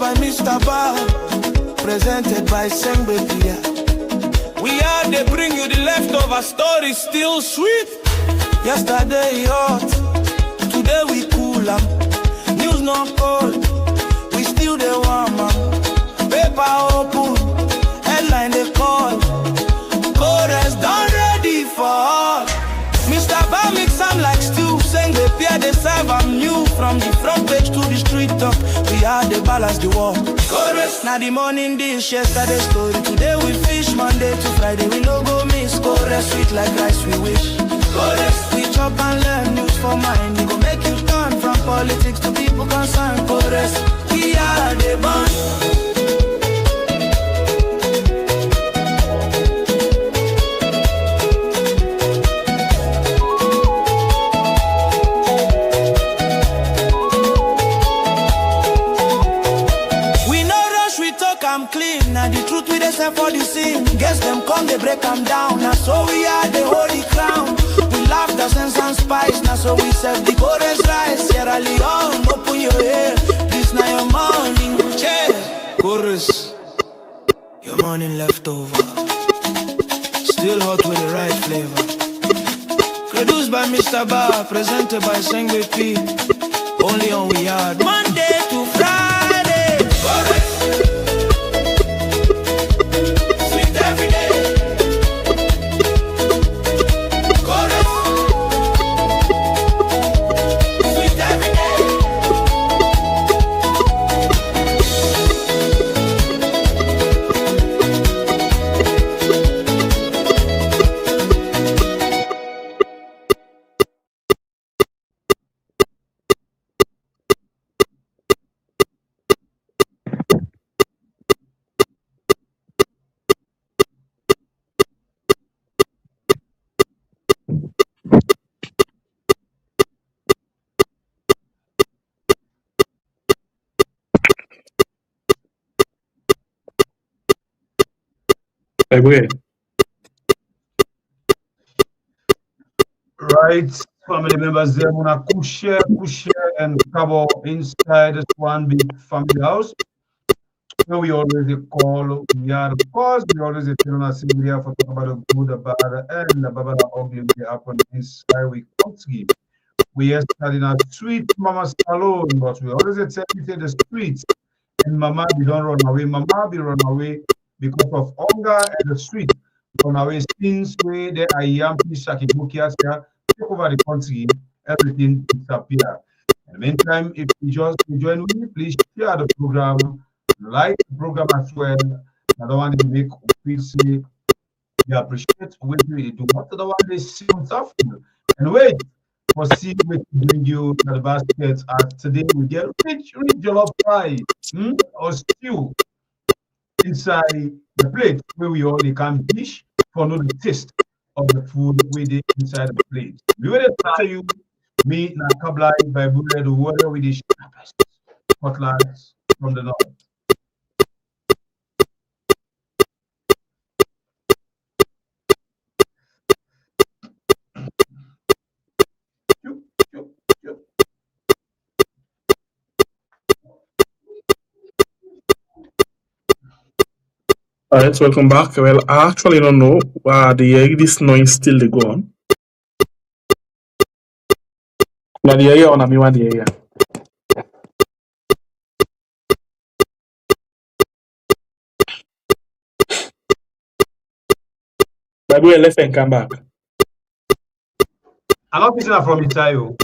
by Mr. Bar, presented by Sengbepia. We are, they bring you the leftover story, still sweet. Yesterday hot, today we cool am. News not cold, we still the warm am. Paper open, headline they call. Chorus done ready for all. Mr. Bar mix am like stew, saying they peer they serve am new. From the front page to the street top, we are the balance the war. Chorus, now the morning dish, yesterday story. Today we fish, Monday to Friday we no go miss. Chorus sweet like rice we wish. Chorus, we chop and learn news for mind. We go make you turn from politics to people concerned. Chorus, we are the band. The truth we they say for the scene. Guess them come, they break them down. Now so we are the holy crown. We laugh the sense and spice. Now so we serve the chorus rise. Sierra Leone, open your ear. This now your morning chair. Chorus, your morning leftover. Still hot with the right flavor. Produced by Mr. Bar, presented by Sengwe P. Only on We Are Monday to Friday. Chorus. Right, family members, they're gonna share, and cover inside this one big family house. So we always call, we are, of course, we always tell us in here for talk about the good, the bad, and the bad, ugly, we happen inside we country. We are studying a sweet mama salon, but we always tell you the streets. And mama be don't run away, mama be run away because of hunger and the street. Run away since we there are young people take over the country, everything disappear. In the meantime, if you just join me, please share the program, like the program as well. I don't want to make people say they appreciate what we do. What the one they see on stuff and wait for see what to bring you to the basket. As today we get rich jollof fry or stew inside the plate where we only can dish for no the taste of the food we did inside the plate. We will tell you me na kabla by bullet the water with the Scotland from the north. Alright, welcome back. Well, I actually don't know this noise still the go on. Na the area on a me one the area. I go left and come back. I'm not picking up from Itayo.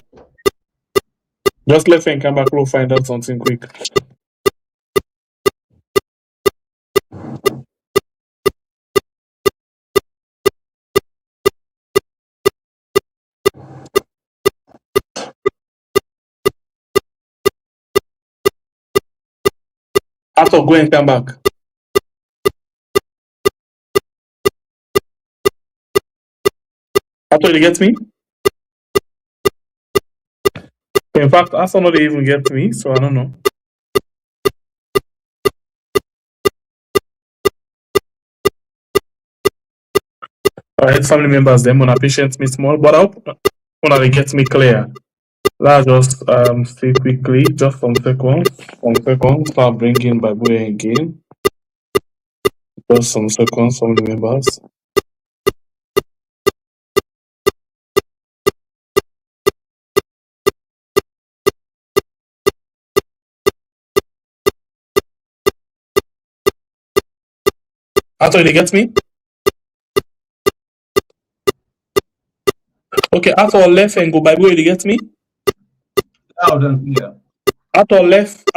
Just left and come back, we'll find out something quick. After go and come back. After you get me? In fact, After not even get me, so I don't know. Alright, family members, them on a patient me small, but I hope when they get me clear. Let's just see quickly, just some seconds. Start bringing Bible again. Just some seconds, some members. After you get me? Okay, after left and go Bible, you get me? Loud and clear. After left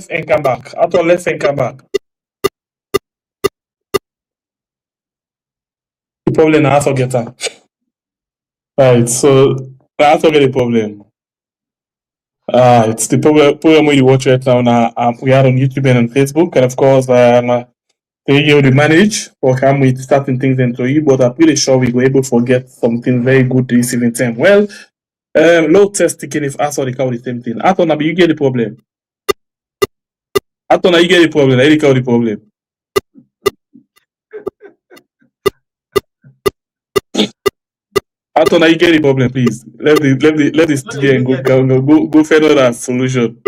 and come back. After left and come back. The problem I forget that. Right, so I forget the problem. It's the program we watch right now. We are on YouTube and on Facebook, and of course, you will manage or come with certain things into you, but I'm pretty sure we were able to get something very good this evening time. Well, load test taking if ask or the cow the same thing. Atona, you get the problem. Atona, you get the problem. I the problem. Atona, you get the problem, please. Let the studio and go further that solution.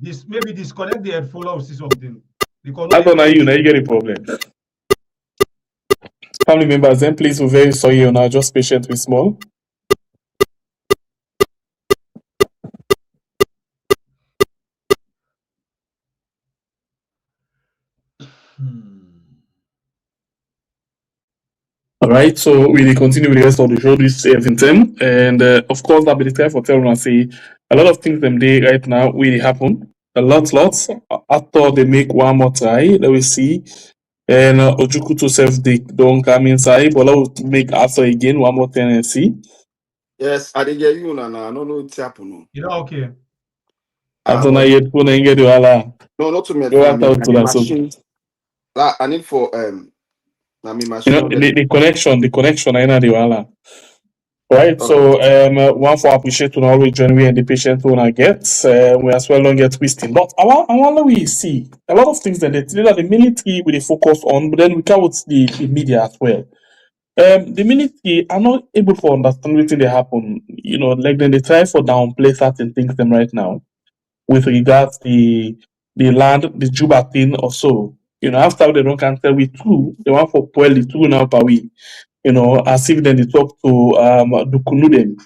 Maybe disconnect the headphone or see something. Atona, you get the problem. Family members, then please, we're very sorry, you know, just patient with small. All right, so we will continue with the rest of the show this evening, and of course, I'll be the time for telling us say a lot of things them day right now will happen. A lots. After they make one more try, let we see. And Ojuku to self they don't come inside, but I'll make after again one more time and see. Yes, I didn't get you, Nana. I don't know what's happening. You know, okay. After na yet phone and get the wala. No, not to me. Go out to that machine. I need for I mean machine. You know the connection I know the wala. Right, so one for appreciate to always join me and the patient to get we as well don't get twisting. But I want we see a lot of things that the military we focus on, but then we count the media as well. The military are not able to understand what they happen. You know, like then they try for downplay certain things them right now with regards the land, the Juba thing or so. You know, after they don't cancel with two, they want for pull the two now per week. You know, as if then they talk to Dukunu them.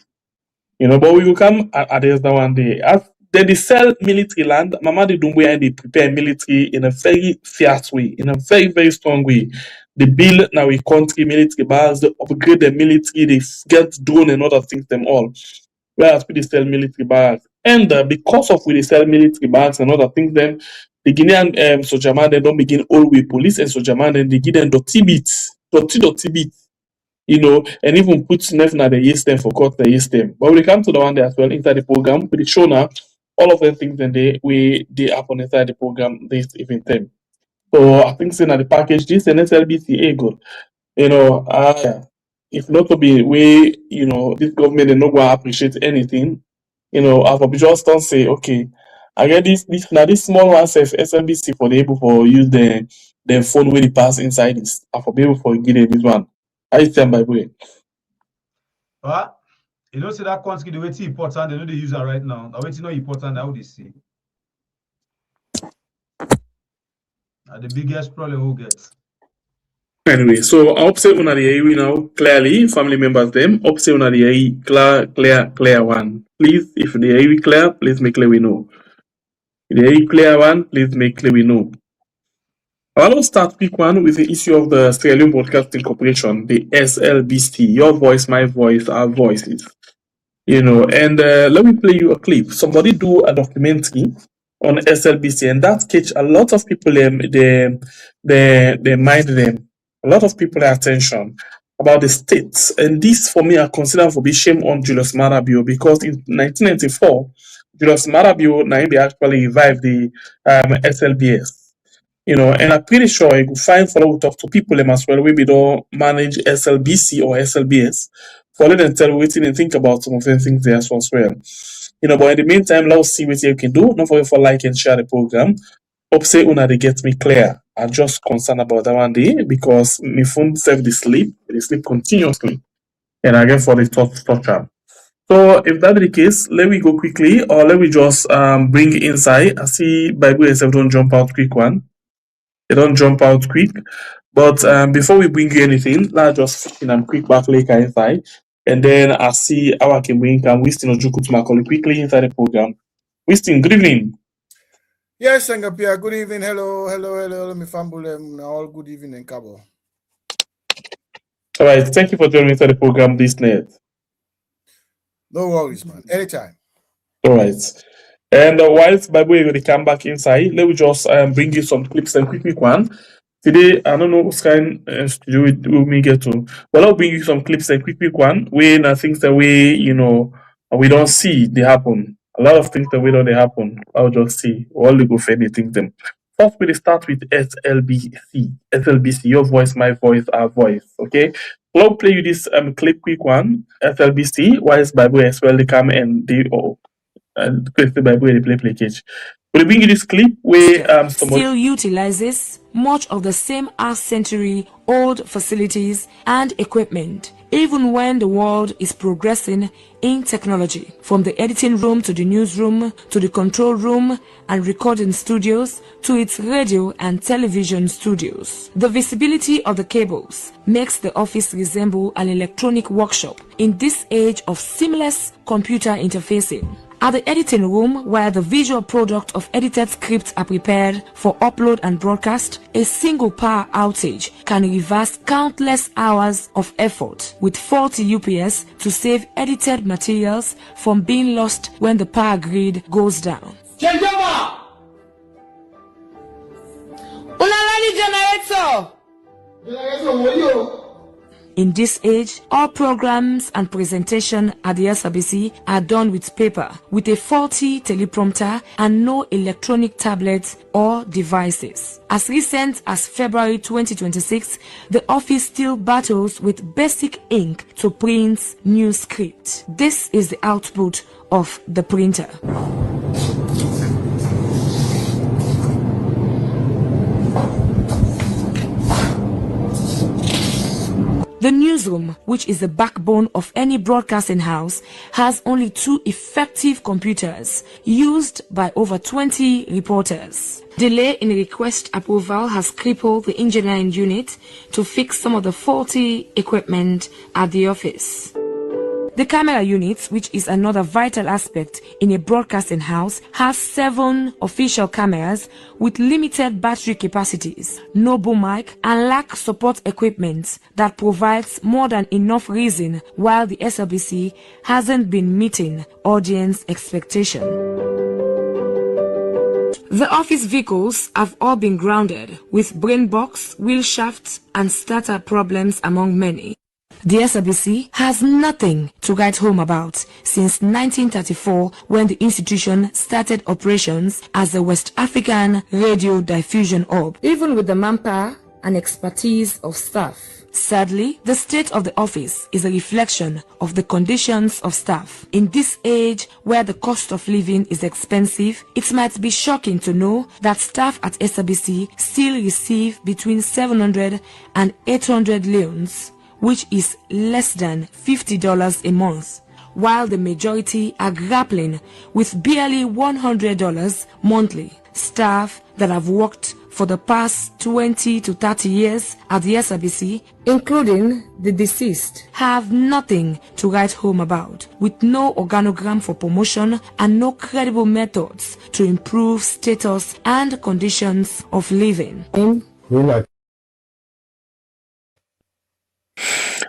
You know, but we will come at the other one day. As then they sell military land, Mama they don't and they prepare military in a very fierce way, in a very, very strong way. They build now a country military bars, they upgrade the military, they get drone and other things them all. Whereas we they sell military barracks. And because of we they sell military barracks and other things them, the Guinean Sojaman they don't begin all with police and Sojaman and they give them dirty bits. You know, and even put Snef na the yes them for court the yes them. But when we come to the one day as well inside the program, with the show now, all of them things and they happen inside the program this even time. So I think saying that the package this and SLBC good. You know, if not to be way, you know, this government they not gonna appreciate anything, you know, I will just don't say, okay, I get this now this small one safe SMBC for the able for use the phone where they pass inside this. I for be able for Guinea this one. I stand by way. But you know, see that country the way it's important, they know they use it right now. The way it's not important, how they see. The biggest problem who gets. Anyway, so I hope say una the we now clearly, family members them. Hope say una the clear one. Please, if the we clear, please make clear we know. If the clear one, please make clear we know. I want to start quick one with the issue of the Sierra Leone Broadcasting Corporation, the SLBC. Your voice, my voice, our voices. You know, and let me play you a clip. Somebody do a documentary on SLBC, and that catch a lot of people they mind them. A lot of people attention about the states, and this for me I consider for be shame on Julius Marabio because in 1994, Julius Marabio now they actually revived the SLBS. You know, and I'm pretty sure you could find follow talk to people them as well. Maybe don't manage SLBC or SLBS. For them tell what and think about some of the things there as well. You know, but in the meantime, let's see what you can do. Don't forget for like and share the program. Hope say una they get me clear. I'm just concerned about that one day because my phone self they sleep continuously. And I get for the touch. So if that be the case, let me go quickly, or let me just bring inside. I see Bible itself don't jump out quick one. They don't jump out quick. But before we bring you anything, let's just fit in and quick back later inside. And then I see how I can bring Winston Ojuku to my colleague quickly inside the program. Winston, good evening. Yes, Sangapia, good evening. Hello, me fambulem. All good evening, Cabo. All right, thank you for joining me inside the program this night. No worries, man. Anytime. All right. And whilst Bible is going to come back inside, let me just bring you some clips and quick one. Today, I don't know what kind of studio we may get to, but I'll bring you some clips and quick one when things that we don't see they happen. A lot of things that we don't they happen. I'll just see. All the go for anything them. First, we'll start with SLBC. SLBC, your voice, my voice, our voice. Okay. I'll play you this clip quick one. SLBC, whilst Bible as well they come and they and the Bible they play package. We'll bring you this clip where still utilizes much of the same century-old facilities and equipment, even when the world is progressing in technology. From the editing room to the newsroom to the control room and recording studios to its radio and television studios. The visibility of the cables makes the office resemble an electronic workshop in this age of seamless computer interfacing. At the editing room, where the visual product of edited scripts are prepared for upload and broadcast, a single power outage can reverse countless hours of effort with faulty UPS to save edited materials from being lost when the power grid goes down. Change over! Generator! In this age, all programs and presentation at the SRBC are done with paper, with a faulty teleprompter and no electronic tablets or devices. As recent as February 2026, the office still battles with basic ink to print new script. This is the output of the printer. The newsroom, which is the backbone of any broadcasting house, has only 2 effective computers used by over 20 reporters. Delay in request approval has crippled the engineering unit to fix some of the faulty equipment at the office. The camera unit, which is another vital aspect in a broadcasting house, has 7 official cameras with limited battery capacities, no boom mic, and lack support equipment that provides more than enough reason while the SLBC hasn't been meeting audience expectation. The office vehicles have all been grounded, with brain box, wheel shafts, and starter problems among many. The SRBC has nothing to write home about since 1934, when the institution started operations as the West African Radio Diffusion Hub, even with the manpower and expertise of staff. Sadly, the state of the office is a reflection of the conditions of staff. In this age where the cost of living is expensive, it might be shocking to know that staff at SRBC still receive between 700 and 800 leones, which is less than $50 a month, while the majority are grappling with barely $100 monthly. Staff that have worked for the past 20 to 30 years at the SRBC, including the deceased, have nothing to write home about, with no organogram for promotion and no credible methods to improve status and conditions of living.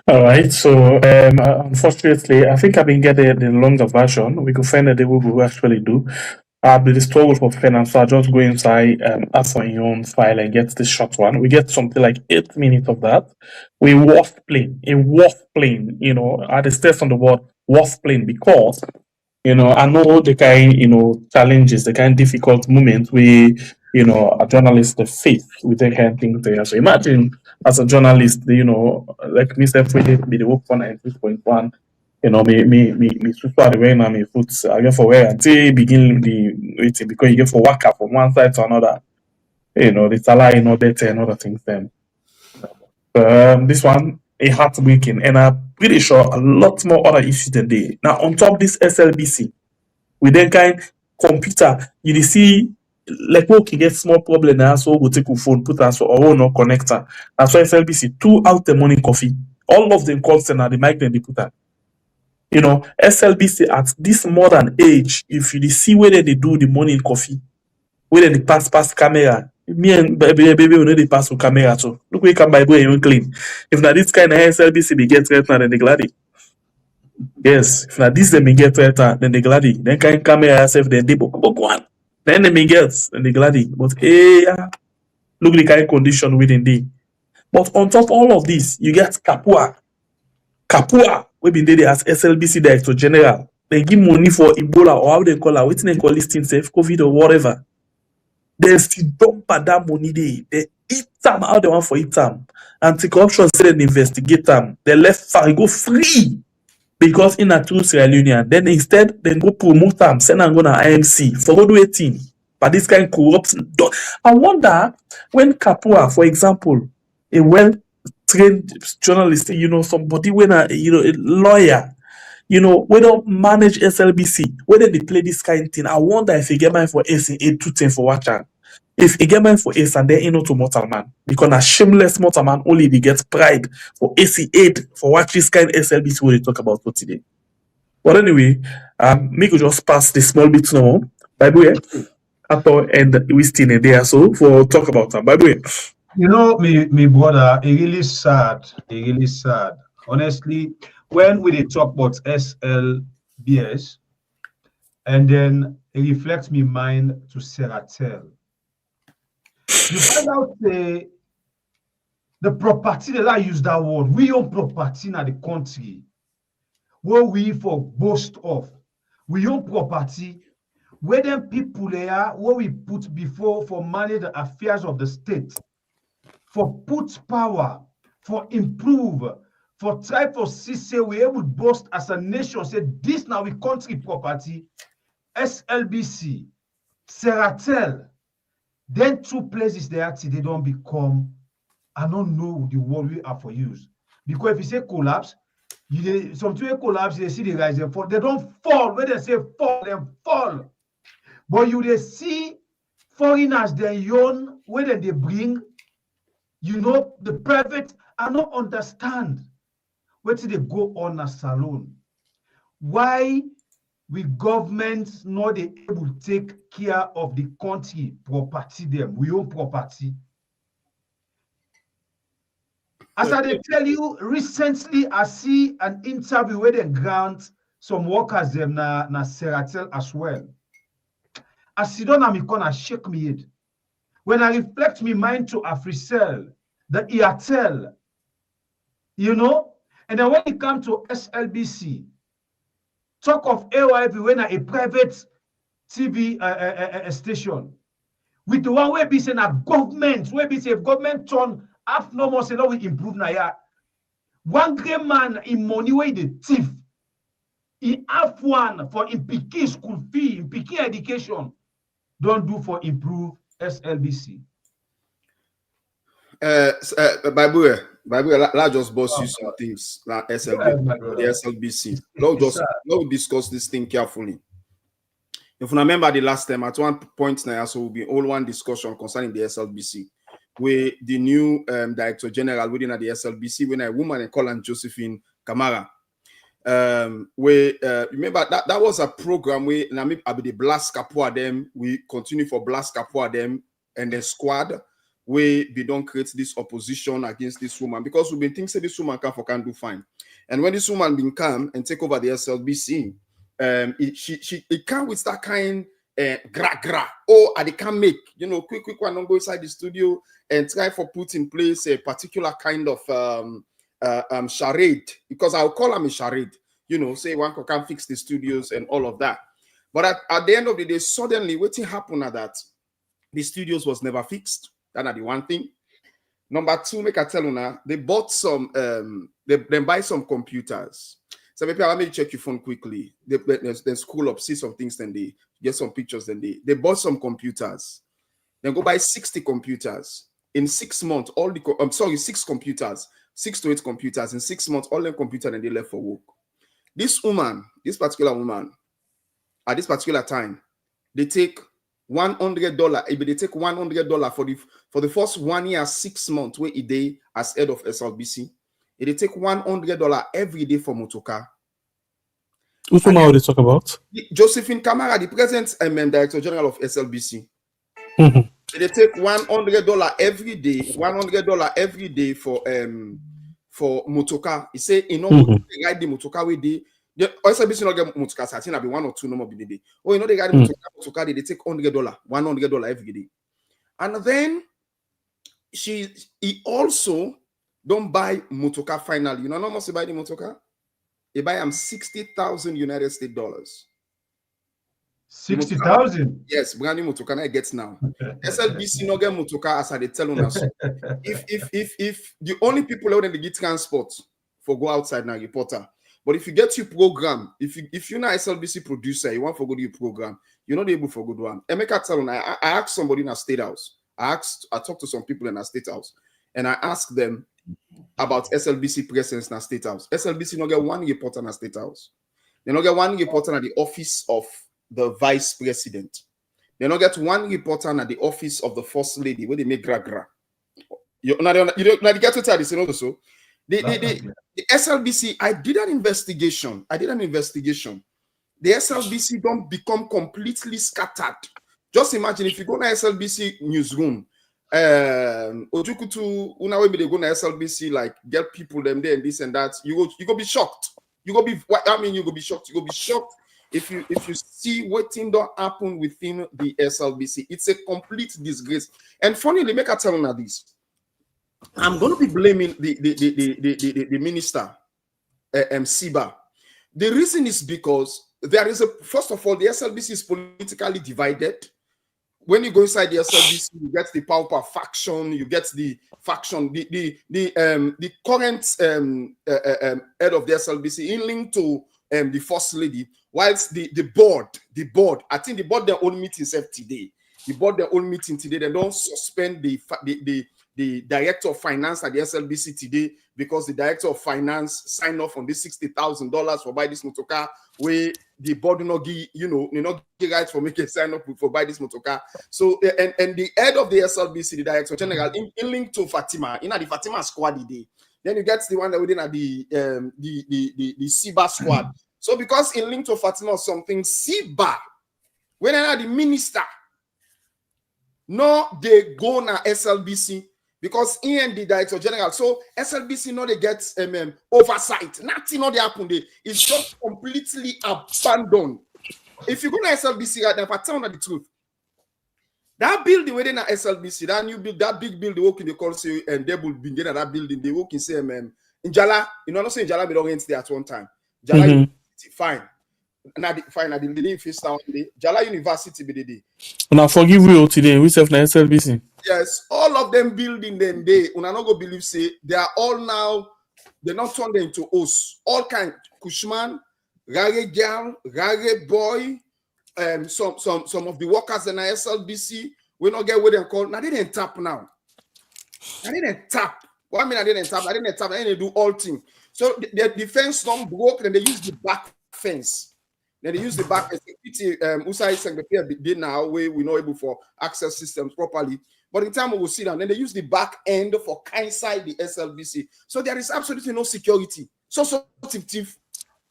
All right, so unfortunately, I think I've been getting the longer version. We could find that they will actually do. I'll be the struggle for finance, so I'll just go inside, ask for your own file and get the short one. We get something like 8 minutes of that. We worth plane, at the steps on the board, worth plane, because, I know the kind, challenges, the kind difficult moments we, a journalist face with the kind of things there. So imagine, as a journalist, like myself, we be the work for 96.1. Me super the way now me foot I get for where until begin the waiting, because you get for work up from one side to another. The salary better and other things then. This one heartbreaking, and I'm pretty sure a lot more other issues than they. Now, on top of this SLBC, we then kind computer, you see, like we can get small problem now, so we'll take a phone, put us or no connector. That's why SLBC, 2 out the morning coffee. All of them constant at the mic, then they put that. You know, SLBC at this modern age, if you see where they do the morning coffee, where they pass camera. Me and baby we know they pass with camera too. Look where you come by boy and clean. If not this kind of SLBC they get right now, then they glad it. Yes, if not this they may get right now, then they glad it. Then kind camera yourself, then they book one. Then they may get, then they glad it. But look the kind of condition within the. But on top of all of this, you get Kapua. Kapua, we been there as SLBC Director General. They give money for Ebola or how they call it, waiting they call this thing safe, COVID or whatever. They still dump that money they eat them how they want for eat them. Anti-corruption said they investigate them. They left go free because in a true Sierra Leone. Then instead they go promote them, send them go to IMC for go do 18. But this kind of corrupt. I wonder when Kapua, for example, a well-trained journalist, you know, somebody when a lawyer, you know, we don't manage SLBC, whether they play this kind of thing. I wonder if you get mine for AC 8 for watching. If you get mine for AC and then to mortal man, because a shameless mortal man only they get pride for AC 8 for watch this kind of SLBC what they talk about for today. But anyway, me could just pass the small bit now. By the way, after and we still in there so for talk about them. By the way. You know, me brother, it really sad. It really sad. Honestly, when we talk about SLBS, and then it reflects me mind to Seratel. You find out the property that I use that word. We own property in the country. Where we for boast of. We own property where them people there where we put before for manage the affairs of the state. For put power, for improve, for try for see say we able to boast as a nation, say this now we country property, SLBC, Seratel, then 2 places they actually they don't become, I don't know the word we are for use. Because if you say collapse, some two collapse, they see the rise and fall, they don't fall. When they say fall, they fall. But you they see foreigners they own, where they bring. You know, the private, I don't understand where they go on a salon. Why we governments not able to take care of the country property them? We own property. As I tell you, recently I see an interview where they grant some workers them na Seratel as well. I sit down and me corner shake me head. When I reflect my mind to Africell, the Airtel, you know, and then when it comes to SLBC, talk of AYV when a private TV station, with the one where be saying a government, where be say if government turn half no more say no we improve na ya. One great man in money where the thief, he have one for in picky school fee, in picky education, don't do for improve SLBC. Bible, let's just boss you some things like the SLBC. Let's discuss this thing carefully. If you remember the last time, at one point now, so will be all one discussion concerning the SLBC, where the new Director General within the SLBC, when a woman called Josephine Kamara, where remember that was a program where I be the blast Kapua them, we continue for blast Kapua them and the squad where we don't create this opposition against this woman because we've been thinking this woman can do fine. And when this woman been come and take over the SLBC, it can't with that kind gra. Oh, they can make, you know, quick one, don't go inside the studio and try for put in place a particular kind of charade, because I'll call them a charade, you know, say one can fix the studios and all of that. But at the end of the day, suddenly what happened at that, the studios was never fixed. That's the one thing. Number two, make I tell you now, they bought some, they buy some computers. So maybe let me check your phone quickly. They scroll up, see some things, then they get some pictures, then they bought some computers. Then go buy 60 computers. In 6 months, 6 computers. 6 to 8 computers. In 6 months, all them computers and they left for work. This particular woman, at this particular time, they take $100. If they take $100 for the first 1 year, 6 months, where a day as head of SLBC, they take $100 every day for motorcar. Which one are they talk about? Josephine Kamara, the present Director General of SLBC. They take $100 every day, $100 every day for motorcar. He say, you know, they ride the motorcar with the SLBC not get motorcar. I think I'll be 1 or 2 no more be the day. Oh, you know they ride the motorcar. They take $100 every day, and then he also don't buy motorcar finally. You know how much he buy the motorcar? They buy him 60,000 United States dollars. 60,000. Yes, brand new motorcar I get now. SLBC no get motorcar as I dey tell you. If the only people out in the get transport for go outside now, reporter. But if you get your program, if you're not SLBC producer, you want to go to your program, you're not able to go do one. Emeka tell I asked somebody in a state house. I talked to some people in a state house, and I asked them about SLBC presence in a state house. SLBC no get one reporter in a state house. They no get one reporter at the office of the vice president. They don't get one reporter at the office of the first lady where they make gra. You don't get to tell this, you know, so the SLBC, I did an investigation. The SLBC don't become completely scattered. Just imagine if you go to SLBC newsroom, Ojukutu, they go to SLBC, like get people them there and this and that, you go be shocked. You go be shocked. You go be shocked if you see what thing don't happen within the SLBC. It's a complete disgrace. And funnily, make a tell you this. I'm going to be blaming the minister, Siba. The reason is because there is first of all, the SLBC is politically divided. When you go inside the SLBC, you get the power faction, you get the faction, the current head of the SLBC in link to the first lady, whilst the board, I think the board their own meeting today. The board their own meeting today. They don't suspend the director of finance at the SLBC today because the director of finance signed off on this $60,000 for buy this motorcar, where the board do not give, not give rights for making sign up for buy this motorcar. So and the head of the SLBC, the director general, in link to Fatima, the Fatima squad today. Then you get the one that within the Siba squad. So because in link to Fatima or something, Siba, when I the minister, no, they go na SLBC. Because he and the director general, so SLBC no they get oversight. Nothing no they happen there. It's just completely abandoned. If you go to SLBC right now, if I tell you the truth, that building within a SLBC, that new build, that big building, they work in the call say and they will begin at that building. They work in say in Jala, not saying Jala we don't rent there at one time. Jala fine. Now fine, I didn't face down today. Jala University be the day. Now forgive you today. We have na SLBC. Yes, all of them building them day. Una no go believe say they are all now. They're not turned into us. All kind Kushman, Rare girl, Rare boy, some of the workers in the SLBC. We not get what they call. Now they didn't tap now. I didn't tap. What I mean I didn't tap. I didn't do all things. So the fence don't broke. Then they use the back fence. Then they use the back Usai Sengapia did now where we're not able for access systems properly. But in time we will see them. Then they use the back end for inside the SLBC. So there is absolutely no security. So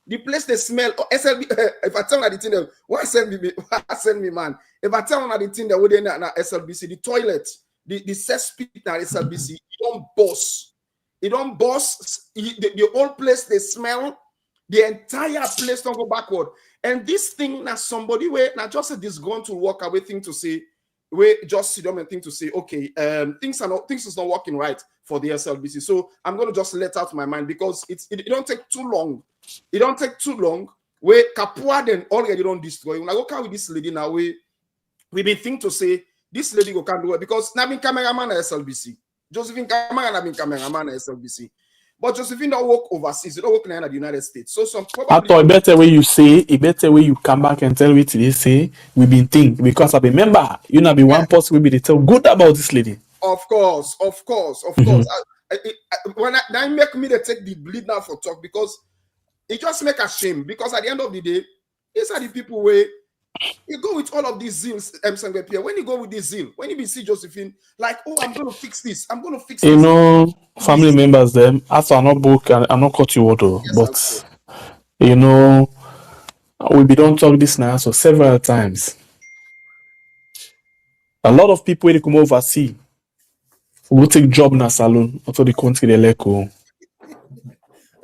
the place they smell SLB. If I tell you the thing, what send me, man? If I tell you the thing that within SLBC, the toilet, the cesspit na SLBC, it don't boss. It don't boss. The whole place they smell. The entire place don't go backward. And this thing, now somebody where not just a disgruntled walk away thing to say, we just sit down and think to say, okay, things is not working right for the SLBC. So I'm going to just let out my mind because it don't take too long. It don't take too long. Where Kapua then already don't destroy. When I go with this lady now, we been think to say this lady go can't do it because now been cameraman at SLBC. Josephine Kamara have been cameraman at SLBC. But Josephine don't work overseas. They don't work in the United States. So some probably... I thought a better way you say, a better way you come back and tell me today, say, we've been thinking. Because I remember, you know, be one person will be to tell good about this lady. Of course. when I make me to take the bleed now for talk because it just make a shame because at the end of the day, these are the people where you go with all of these zeals, when you go with this zeal, when you be see Josephine, like, oh, I'm going to fix this, I'm going to fix this. You know, family members, them, after I'm not book, I'm not cut you water, Yes, but, you know, we be don't talk this now, so several times. A lot of people when they come overseas, will take job in a salon until the country they let go.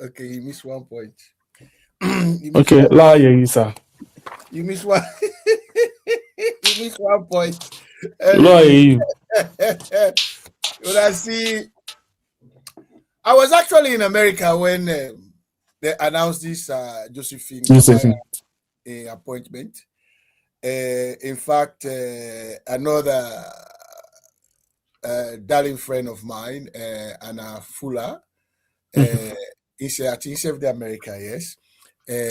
Okay, you missed one point. Okay, la yeah, sir. You missed one. You missed one point. La yeah. When I see, I was actually in America when they announced this Josephine appointment. In fact, another darling friend of mine, Anna Fuller, he said, I think he served America, yes.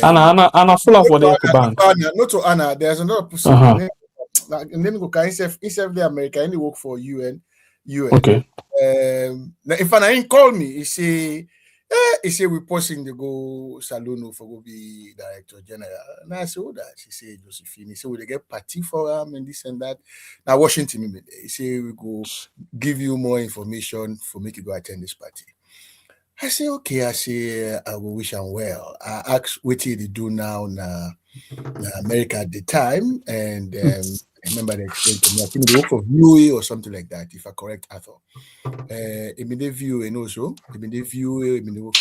Anna Fuller for the bank. Not to Anna, there's another person. He served the America, and he worked for UN. Okay. If I call me, he say we posting to go Saloon for go be director general. And I said, oh, that. He said, Josephine. He said, will they get party for him and this and that? Now, Washington, he said, we go give you more information for me to go attend this party. I say, okay. I say, I will wish him well. I asked what he do now in America at the time. And I remember they explained to me, I think they work for VOA or something like that, if I correct Arthur. Immediate view and also immediate view.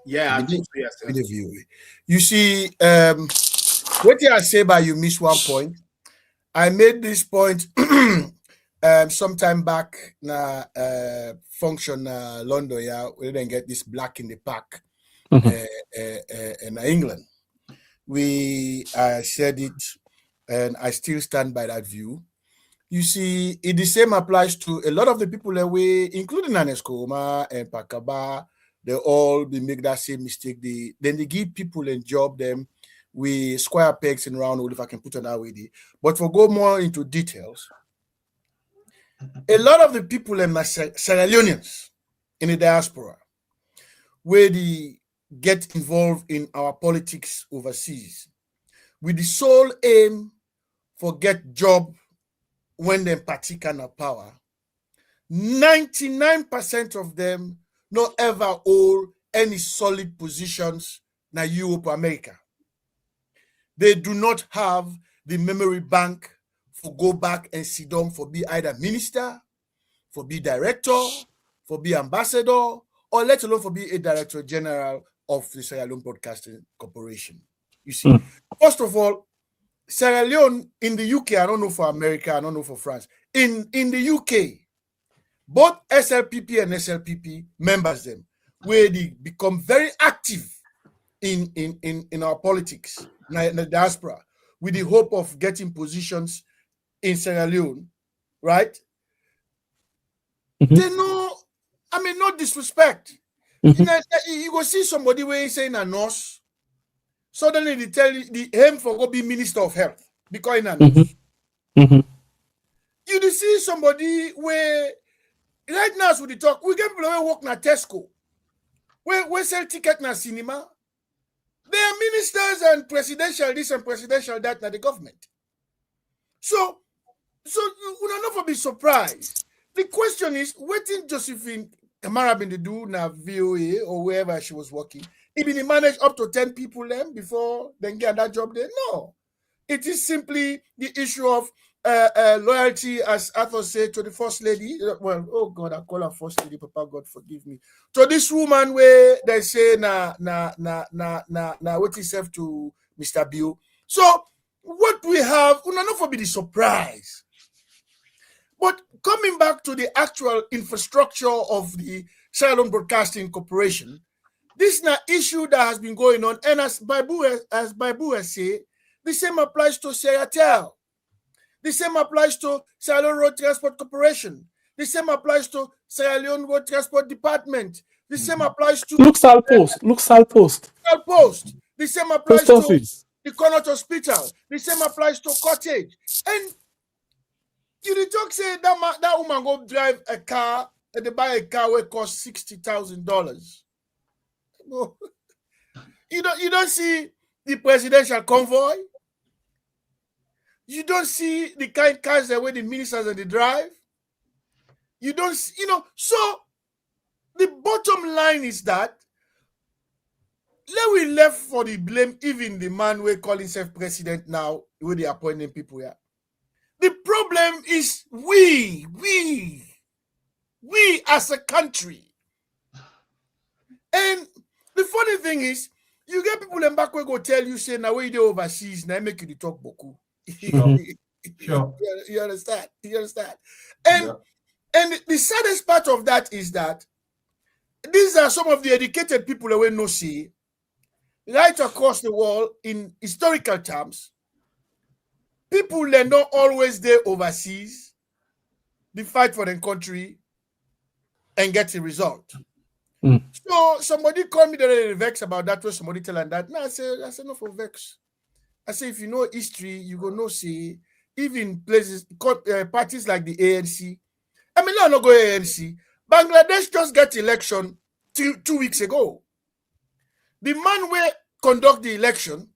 Yeah, I think so, yes. View. You see, what I say by you miss one point. I made this point sometime back na function London, yeah, we didn't get this black in the park in England. We said it, and I still stand by that view. You see, the same applies to a lot of the people that we, including Aneskoma and Pakaba, they all make that same mistake. Then they give people and job them with square pegs and round hole, if I can put it that way. But for go more into details, a lot of the people in Sierra Leoneans in the diaspora, where they get involved in our politics overseas, with the sole aim for get job when they party kind of power, 99% of them not ever hold any solid positions in Europe or America. They do not have the memory bank for go back and sit down for be either minister, for be director, for be ambassador, or let alone for be a director general of the Sierra Leone Broadcasting Corporation. You see, first of all, Sierra Leone in the UK, I don't know for America, I don't know for France. In the UK, both SLPP and SLPP members them, where they become very active in our politics, in the diaspora, with the hope of getting positions in Sierra Leone, right? They know, I mean, no disrespect. You go see somebody where he's saying a nurse, suddenly they tell you the aim for go be Minister of Health because in a nurse. You see somebody where right now as we talk, we get people who work na Tesco, where sell ticket na cinema. They are ministers and presidential this and presidential that na the government. So we don't know be surprised. The question is, what did Josephine Kamara been to do na VOA or wherever she was working? He been managed up to 10 people then before then get that job there? No. It is simply the issue of loyalty, as Arthur said, to the first lady. Well, oh God, I call her first lady, Papa God forgive me. To this woman where they say na what is said to Mr. Bill. So what we have, we not for be the surprise. But coming back to the actual infrastructure of the Sierra Leone Broadcasting Corporation, this is an issue that has been going on, and as Bible has said, the same applies to Sierra Tel. The same applies to Sierra Leone Road Transport Corporation. The same applies to Sierra Leone Road Transport Department. The same applies to Luxal Post. The same applies to the Connaught Hospital. The same applies to Cottage. And you talk say that woman go drive a car and they buy a car where it costs $60,000. You don't see the presidential convoy. You don't see the kind of cars that where the ministers and the drive. You don't see, so the bottom line is that we left for the blame even the man we call himself president now, where they appointing people here. The problem is we as a country. And the funny thing is, you get people in back where go tell you, say, now where you overseas, now make you talk boku. Sure. You understand? And the saddest part of that is that these are some of the educated people that we no see right across the world in historical terms. People that not always there overseas, they fight for their country and get a result. So somebody called me the vex about that, where somebody tell them that. No, I said no for vex. I say if you know history, you go no see even places parties like the ANC. I mean, no go ANC. Bangladesh just got election 2 weeks ago. The man who conduct the election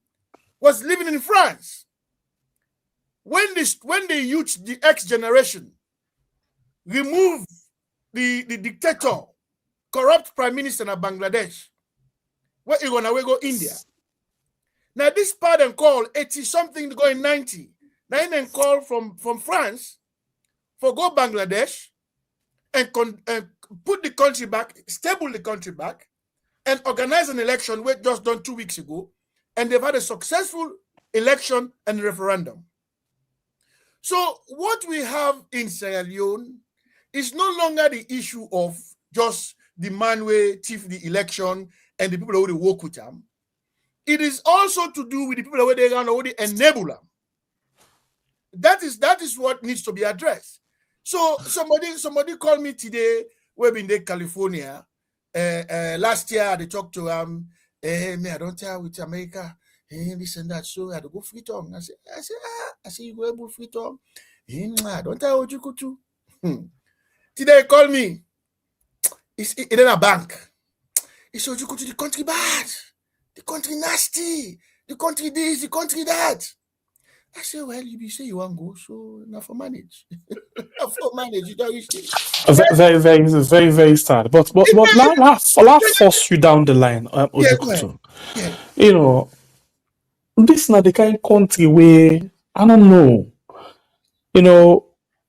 was living in France. When the youth, the X generation, remove the dictator, corrupt prime minister of Bangladesh, where you gonna go India. Now this part and call 80 something going 90. Now then call from France for go Bangladesh and put the country back, stable the country back, and organize an election we just done 2 weeks ago, and they've had a successful election and referendum. So what we have in Sierra Leone is no longer the issue of just the man who thief the election and the people who work with them. It is also to do with the people who they run or the enable them. That is what needs to be addressed. So somebody called me today. We've been in California. Last year they talked to me, I don't tell with America. This and that. So I had to go free tongue. I said, you go able free tongue. I don't tell what you could do. Today call me. It's in a bank. He said, you go to the country bad. The country nasty. The country this, the country that. I said, well, you say you want to go, so enough for manage. Enough for manage. You don't reach it. Very, very, very sad. But let's force you down the line, Ojukutu. Yeah. This is not the kind of country where, I don't know,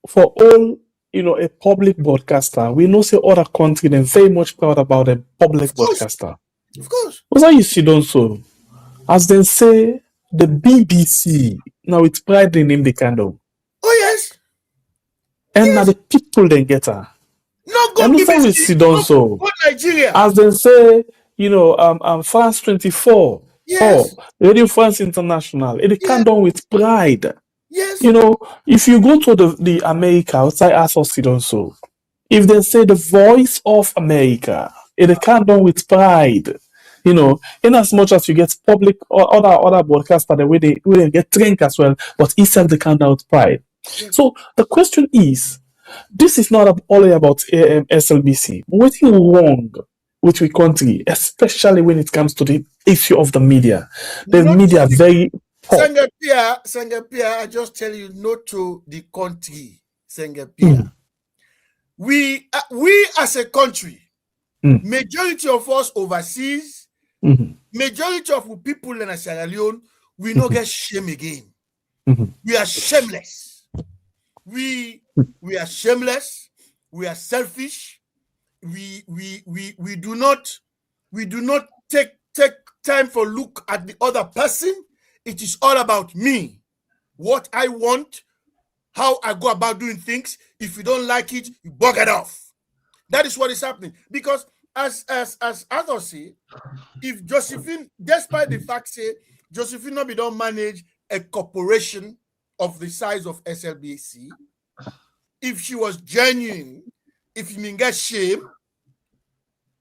for all, a public broadcaster, we know say other country, they're very much proud about a public broadcaster. Of course. What's that you see done so? As they say, the BBC, now it's pride they name the candle. Oh, yes. And now the people they get her. No, go and BBC. We see done so. Go Nigeria. As they say, France 24. Yes. Radio France International. It can done with pride. Yes. If you go to the America outside us also, if they say the voice of America, it can done with pride. In as much as you get public or other broadcaster the way they get trained as well, but itself they can done with pride. Yes. So the question is, this is not only about SLBC. What's wrong with the country, especially when it comes to the issue of the media? The media very poor. Sangapia, I just tell you, not to the country, Sangapia. We as a country, majority of us overseas, majority of people in Sierra Leone, we not get shame again. We are shameless. We are shameless. We are selfish. We do not take time for look at the other person. It is all about me, what I want, how I go about doing things. If you don't like it, you bug it off. That is what is happening. Because as others say, if Josephine, despite the fact say Josephine no be don't manage a corporation of the size of SLBC, if she was genuine, if you get shame,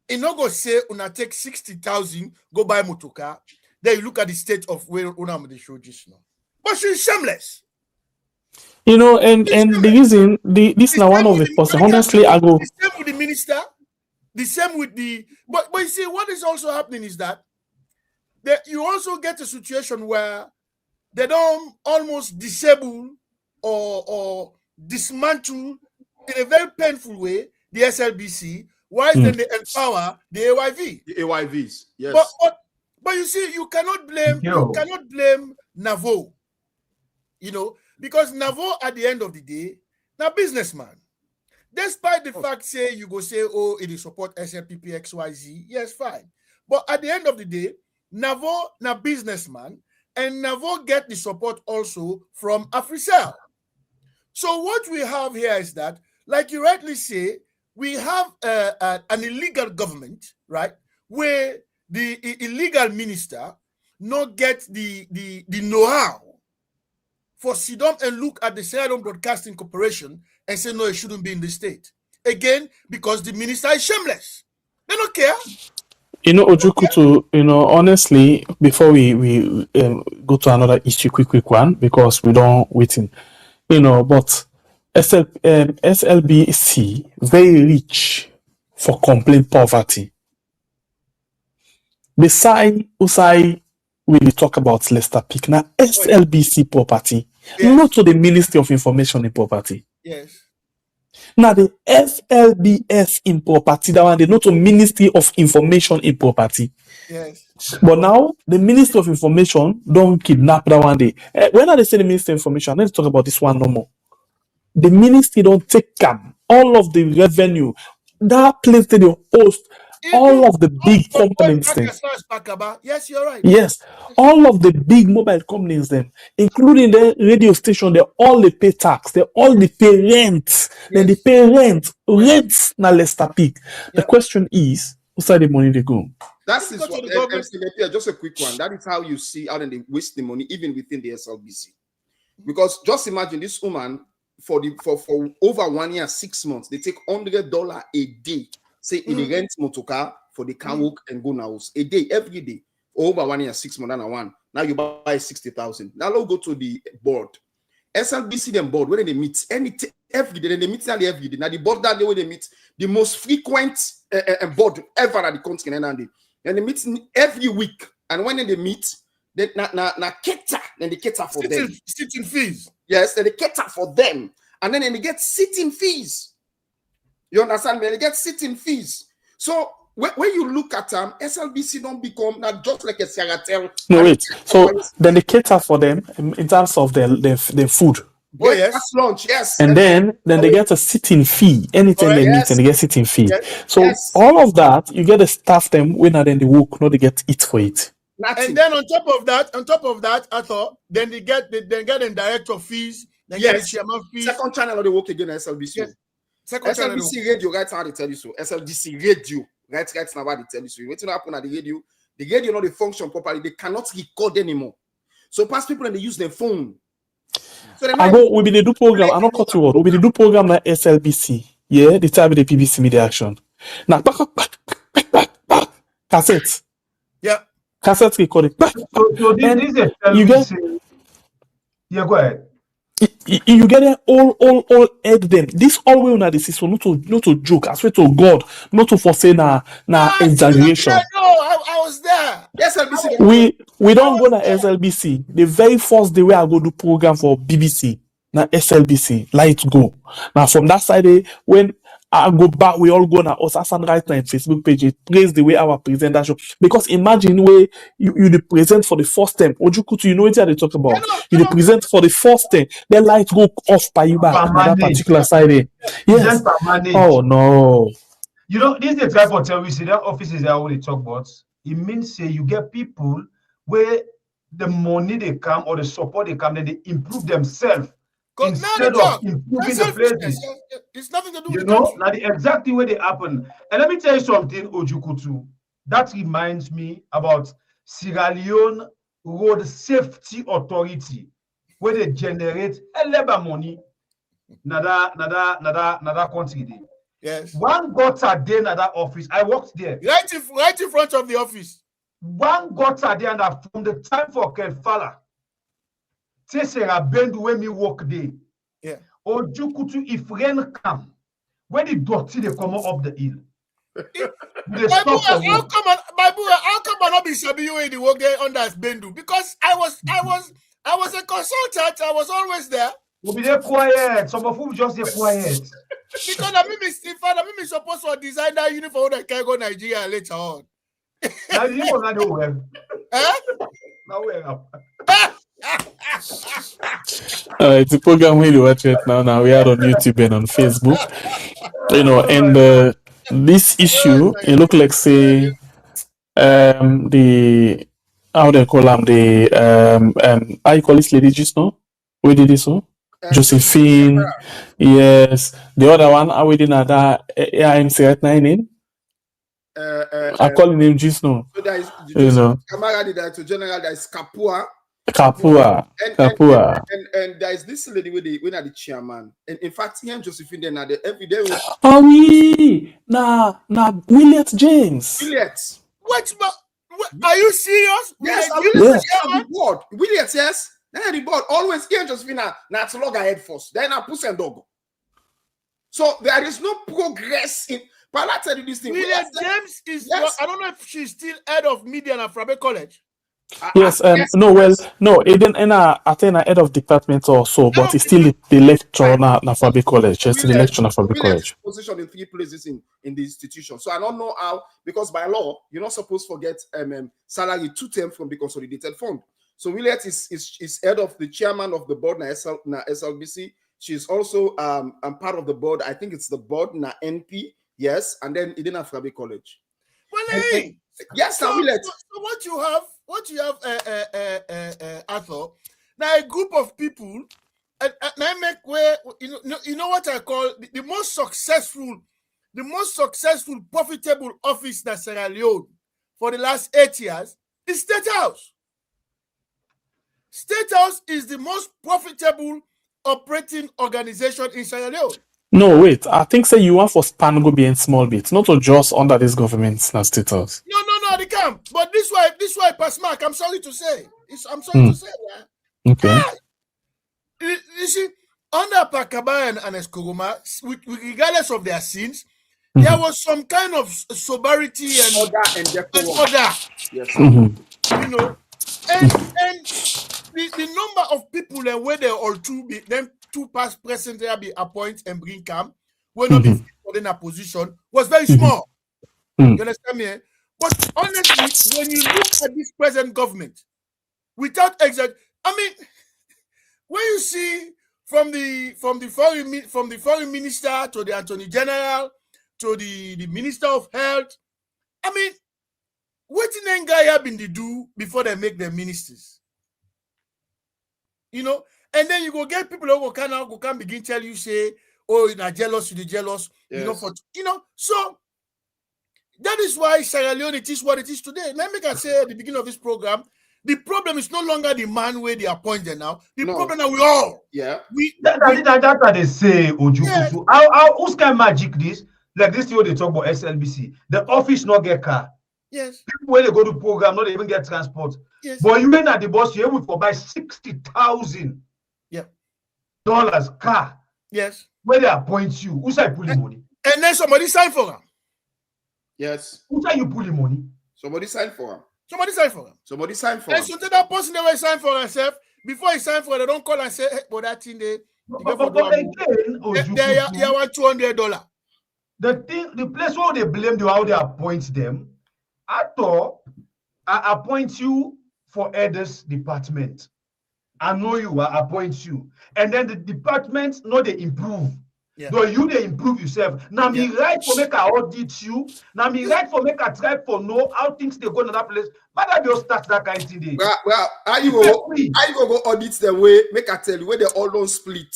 it not go say una take 60,000, go buy motoka. Then you look at the state of where una the show just now. But she's shameless. You know, and the reason this now one of the person. Honestly, I go. The same with the minister. The same with the. But you see, what is also happening is that you also get a situation where they don't almost disable or dismantle in a very painful way the SLBC, while then they empower the AYV. The AYVs, yes. But you see, you cannot blame Navo, you know, because Navo at the end of the day, now businessman. Despite the fact say you go say, oh, it is support SLPP XYZ, yes, fine. But at the end of the day, Navo na businessman, and Navo get the support also from Africell. So what we have here is that, like you rightly say, we have an illegal government, right, where the illegal minister not get the know-how for sit down and look at the Sierra Leone Broadcasting Corporation and say, no, it shouldn't be in the state. Again, because the minister is shameless. They don't care. You know, Ojukutu, you know, honestly, before we go to another issue, quick one, because we don't waiting, you know, but SLBC, very rich for complete poverty. Beside Usai, we talk about Lester Peak. Now, SLBC property, not to the Ministry of Information and Property. Yes. Now, the SLBS in property, that one, they not to Ministry of Information in Property. Yes. But now, the Ministry of Information don't kidnap that one day. When they say the Ministry of Information, let's talk about this one no more. The ministry don't take all of the revenue. That place that they host all of the big companies. Yes, you're right. Yes, all of the big mobile companies, then, including the radio station, they all they pay tax, they all they pay rent. Yes. Then they pay rent now Lester Peak. The question is, who's the money they go? That's what just a quick one. That is how you see how they waste the money even within the SLBC. Because just imagine this woman for over 1 year, 6 months, they take $100 a day. Say in the rent motorcar for the car walk and go now a day, every day, over 1 year, 6 months, and one. Now you buy 60,000. Now let's go to the board. SLBC them board when they meet every day. They meet nearly every day. Now the board that day when they meet the most frequent board ever at the continent, and they meet every week. And when they meet, they cater, then they cater for them. Sitting fees. Yes, then they cater for them, and then they get sitting fees. You understand me? They get sitting fees. So when you look at them, SLBC don't become not just like a Sierra Leone. No, wait. So then they cater for them in terms of their food. Oh, yes. That's lunch, yes. And then they get a sitting fee. Anytime they meet and they get sitting fee. Yes. So all of that, you get to staff them when then they work, not they get eat for it. Nothing. And then on top of that, I thought then they get the director fees, then get the chairman fees. Second channel they work again at SLBC. Yes. SLBC radio, right now they tell you so. SLBC radio, right now they tell you so. What's going to happen at the radio not they function properly. They cannot record anymore. So past people and they use their phone. So we be the do program. I'm not cut you word. We be the do program like SLBC. Yeah, the time the PBC media action. Now cassette. Yeah. Cassette recording. So this is a you get. Yeah, go ahead. You get it all head them. This all way on the system, not to joke. I swear to God, not to foresee na exaggeration. No, I was there. SLBC. We don't go na SLBC. The very first day where I go do program for BBC, na SLBC. Let it go. Now from that side, when I go back, we all go na us as right now in Facebook page. It praise the way our presenter show. Because imagine where you present for the first time. Ojukutu, you know what they talk about. You present for the first time. Then light go off by you back on that particular side. Yes. Oh no. You know, this is the type of tell we see that offices are what they talk about. It means say you get people where the money they come or the support they come, then they improve themselves. Instead of improving the places, it's nothing to do you with know, now the exactly way they happen. And let me tell you something, Ojukutu. That reminds me about Sierra Leone Road Safety Authority, where they generate a labor money. Nada country day. Yes. One gutter day in that office. I worked there. Right in front of the office. One gutter there, and from the time for Kelfala say Sarah Bendu when me work day. Yeah. Ojukutu if rain come, when the dirty they come up the hill. They My boy, stop for how work. come I not be Sabiyo in the work there under Bendu? Because I was a consultant. I was always there. We'll be there quiet. Some of them just stay quiet. Because I mean, supposed to design that uniform that can go Nigeria later on. Now you know not know Now where It's a program we watch it now. Now we are on YouTube and on Facebook. You know, and this issue, it look like say the how they call them how you call this lady just now? We did this one? Josephine, yes. The other one, how we did that AIMC right now in? I call him just now. So there is, you know, Camarade Director General, there is Kapua. And there is this lady with the chairman. And in fact, he and Josephine then every day. Oh we nah Williet James. Williet. What? Are you serious? Yes, Williet the board. Williet, yes. Then the board always here Josephine now to log ahead first. Then I push and dog. So there is no progress in. But I tell you this thing. Williet James is. Yes. I don't know if she's still head of media at Frabe College. Yes, no, well, no, it didn't attend a head of department or so, but it's still the lecturer na Fabi College. Just the lecturer na Fabi College. Position in 3 places in the institution. So I don't know how, because by law, you're not supposed to get salary 2 terms from the consolidated fund. So Williet is head of the chairman of the board na SLBC. She's also part of the board. I think it's the board na NP. Yes, and then it didn't have Fabi College. Well, hey. Yes, so Williet. So what you have, Arthur, now a group of people, and I make where you know what I call the most successful, profitable office in Sierra Leone for the last 8 years is State House. State House is the most profitable operating organization in Sierra Leone. No, wait. I think say you want for span go be in small bits, not to just under this government's status. No, they can't. But this why pass mark. I'm sorry to say. I'm sorry to say that. Okay. You see, under Pakaba and Eskoroma, regardless of their sins, there was some kind of sobriety and order. Yes. You know, and the number of people that where they all two past present there be appoint and bring camp when not be in a position was very small. You understand me? But honestly, when you look at this present government, without I mean, when you see from the foreign minister to the attorney general to the minister of health, I mean, what in Yenga have been they do before they make them ministers? You know, and then you go get people who can begin tell you say, oh, you're not jealous, you're jealous, yes. So that is why Sierra Leone it is what it is today. Let me say at the beginning of this program, the problem is no longer the man where they appoint them now. The problem are we all. Yeah. That's what they say, Ojukutu. Yes. How who's can magic this? Like this thing they talk about SLBC. The office not get car. Yes. People when they go to program, not even get transport. Yes. But you may not the boss, you're able to buy $60,000 car. Yes. Where they appoint you. Who's I pulling money? And then somebody sign for them. Yes. Who's are you pulling money? Somebody sign for him. Somebody sign for him. Somebody sign for him. And so that person never sign for himself. Before he sign for it, they don't call and say, hey, but that thing they want $200. The place where they blame you how they appoint them, I thought I appoint you for Elders department. I know you, I appoint you. And then the department know they improve. Yeah. Though you they improve yourself. Now me right for make I audit you. Now me right for make I try for know how things they go in that place. But I just start that kind of thing. Well, how you go audit the way, make I tell you where they all don't split.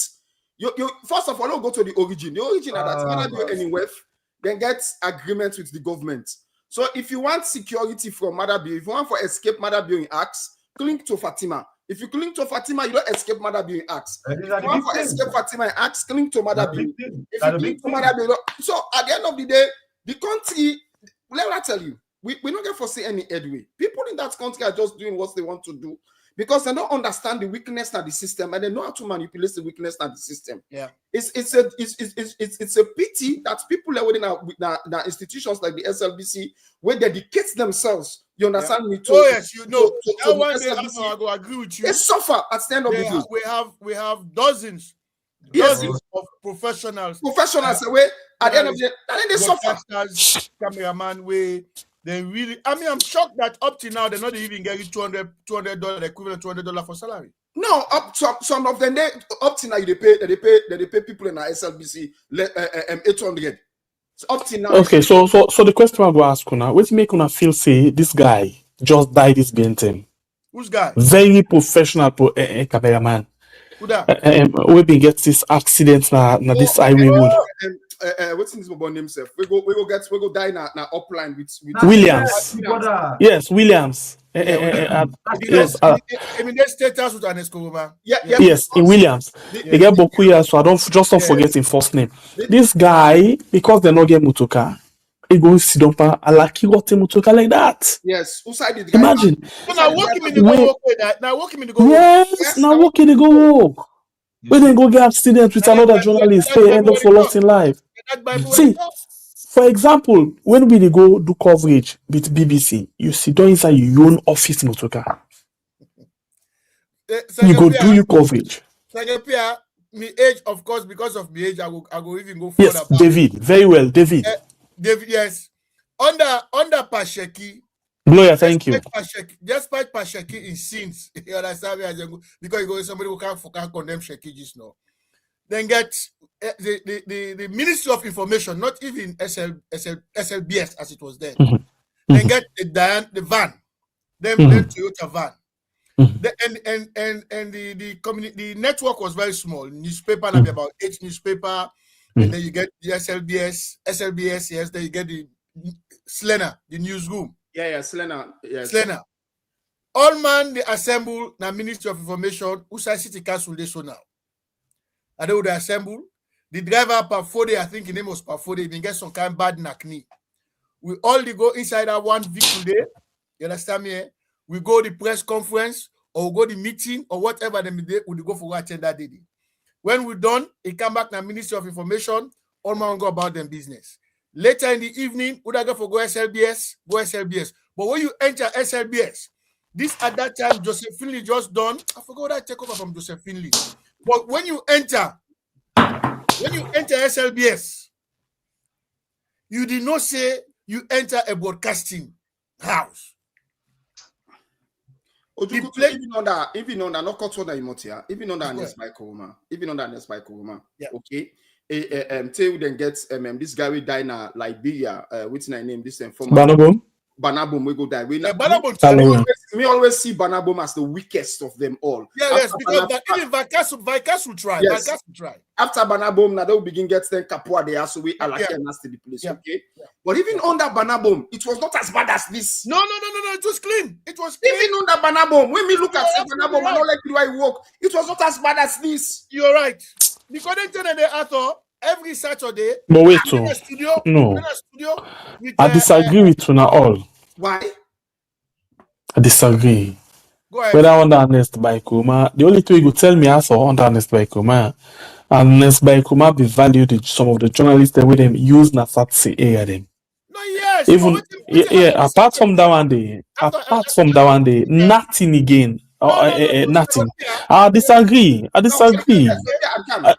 You first of all don't go to the origin. The origin of that man do anywhere, then get agreement with the government. So if you want security from Madabi, if you want for escape Madabi in acts, cling to Fatima. If you cling to Fatima, you don't escape Madabi in acts. If you want for escape Fatima in acts, cling to Madabi. If you cling to Madabi, so at the end of the day, the country, let me tell you, we don't get to see any headway. People in that country are just doing what they want to do. because they don't understand the weakness of the system and they know how to manipulate the weakness of the system. Yeah. It's a pity that people are within our institutions like the SLBC will dedicate themselves. You understand me? Oh yes, you know. To One the day SLBC. I go agree with you. They suffer at the end of the day. We have dozens Yes. of professionals. Professionals away at the end of the day, and then they suffer. Cameraman way. They really, I mean, I'm shocked that up to now they're not even getting $200 equivalent $200 for salary. No, some of them up to now they pay people in our SLBC 800. So up to now. Okay, so the question I go ask you now, what make una feel say this guy just died this BNTM? Who's guy? Very professional cameraman. Who that? We been get this accident na this highway road. What's his name himself? We go die na upline with Williams. Yes, Williams. Yes. I mean, there's status with an Escobar. Yes, in Williams. They get Bokuya, so I don't forget his first name. This guy, because they not get Mutoka, he goes sit down and like he got Mutoka like that. Yes, who side did imagine. Now walk him in the go walk with that. Now walk him in the go. Yes, now walk in the go walk. We then go get accident with another journalist, they end up for lost in life. See, for example, when we go do coverage with BBC, you sit down inside your own office motoka. You go do your coverage. Me age, of course, because of my age, I go even go further. Yes, David, very well, David. David, yes. Under Pasheki. Gloria, thank you. Despite Pasheki in sins, you understand me? Because you go somebody who can't condemn Sheki just now. Then get the Ministry of Information, not even SLBS as it was then. Then get the van, then Toyota van. The network was very small. Newspaper, maybe about 8 newspaper, and then you get the SLBS, yes. Then you get the Slena, the newsroom. Yeah, Slena. Yes. Slena. All man they assemble na Ministry of Information. Usai City Council they so now. And they would assemble. The driver Pafode, I think his name was Pafode, he get some kind of bad knee. We all go inside that one vehicle there. You understand me? We go the press conference or go the meeting or whatever them day, we go for attend that day. When we done, he come back to the Ministry of Information, all man go about them business. Later in the evening, we go for go SLBS. But when you enter SLBS, this at that time, Joseph Finley just done. I forgot that take over from Joseph Finley. But when you enter SLBS, you did not say you enter a broadcasting house. Even on that, not cut on that emotia, even on that next by Kuruma, yeah. Okay. Till then gets this guy will die in Liberia. What's his name? This former Banabom we go die. We always see Banabom as the weakest of them all. Yeah, yes, because even Vikas will try. Yes. Vikas will try. After Banabom, now they will begin get them Kapua there, so we allocate us to the place. Yeah. Okay. Yeah. But even under Banabom, it was not as bad as this. No. It was clean. It was clean. Even under Banabom, when we look at Banabom and all like the way it work, it was not as bad as this. You're right. Because they author every Saturday. But wait, no. I disagree with you now all. Why? I disagree. Go ahead. Whether under Ernest by Kuma, the only thing you could tell me also under Ernest by Kuma, and Ernest by Kuma be valued some of the journalists that with them use Nasatsi air them. No, yes. Even apart from that one day, nothing again. Nothing. I disagree.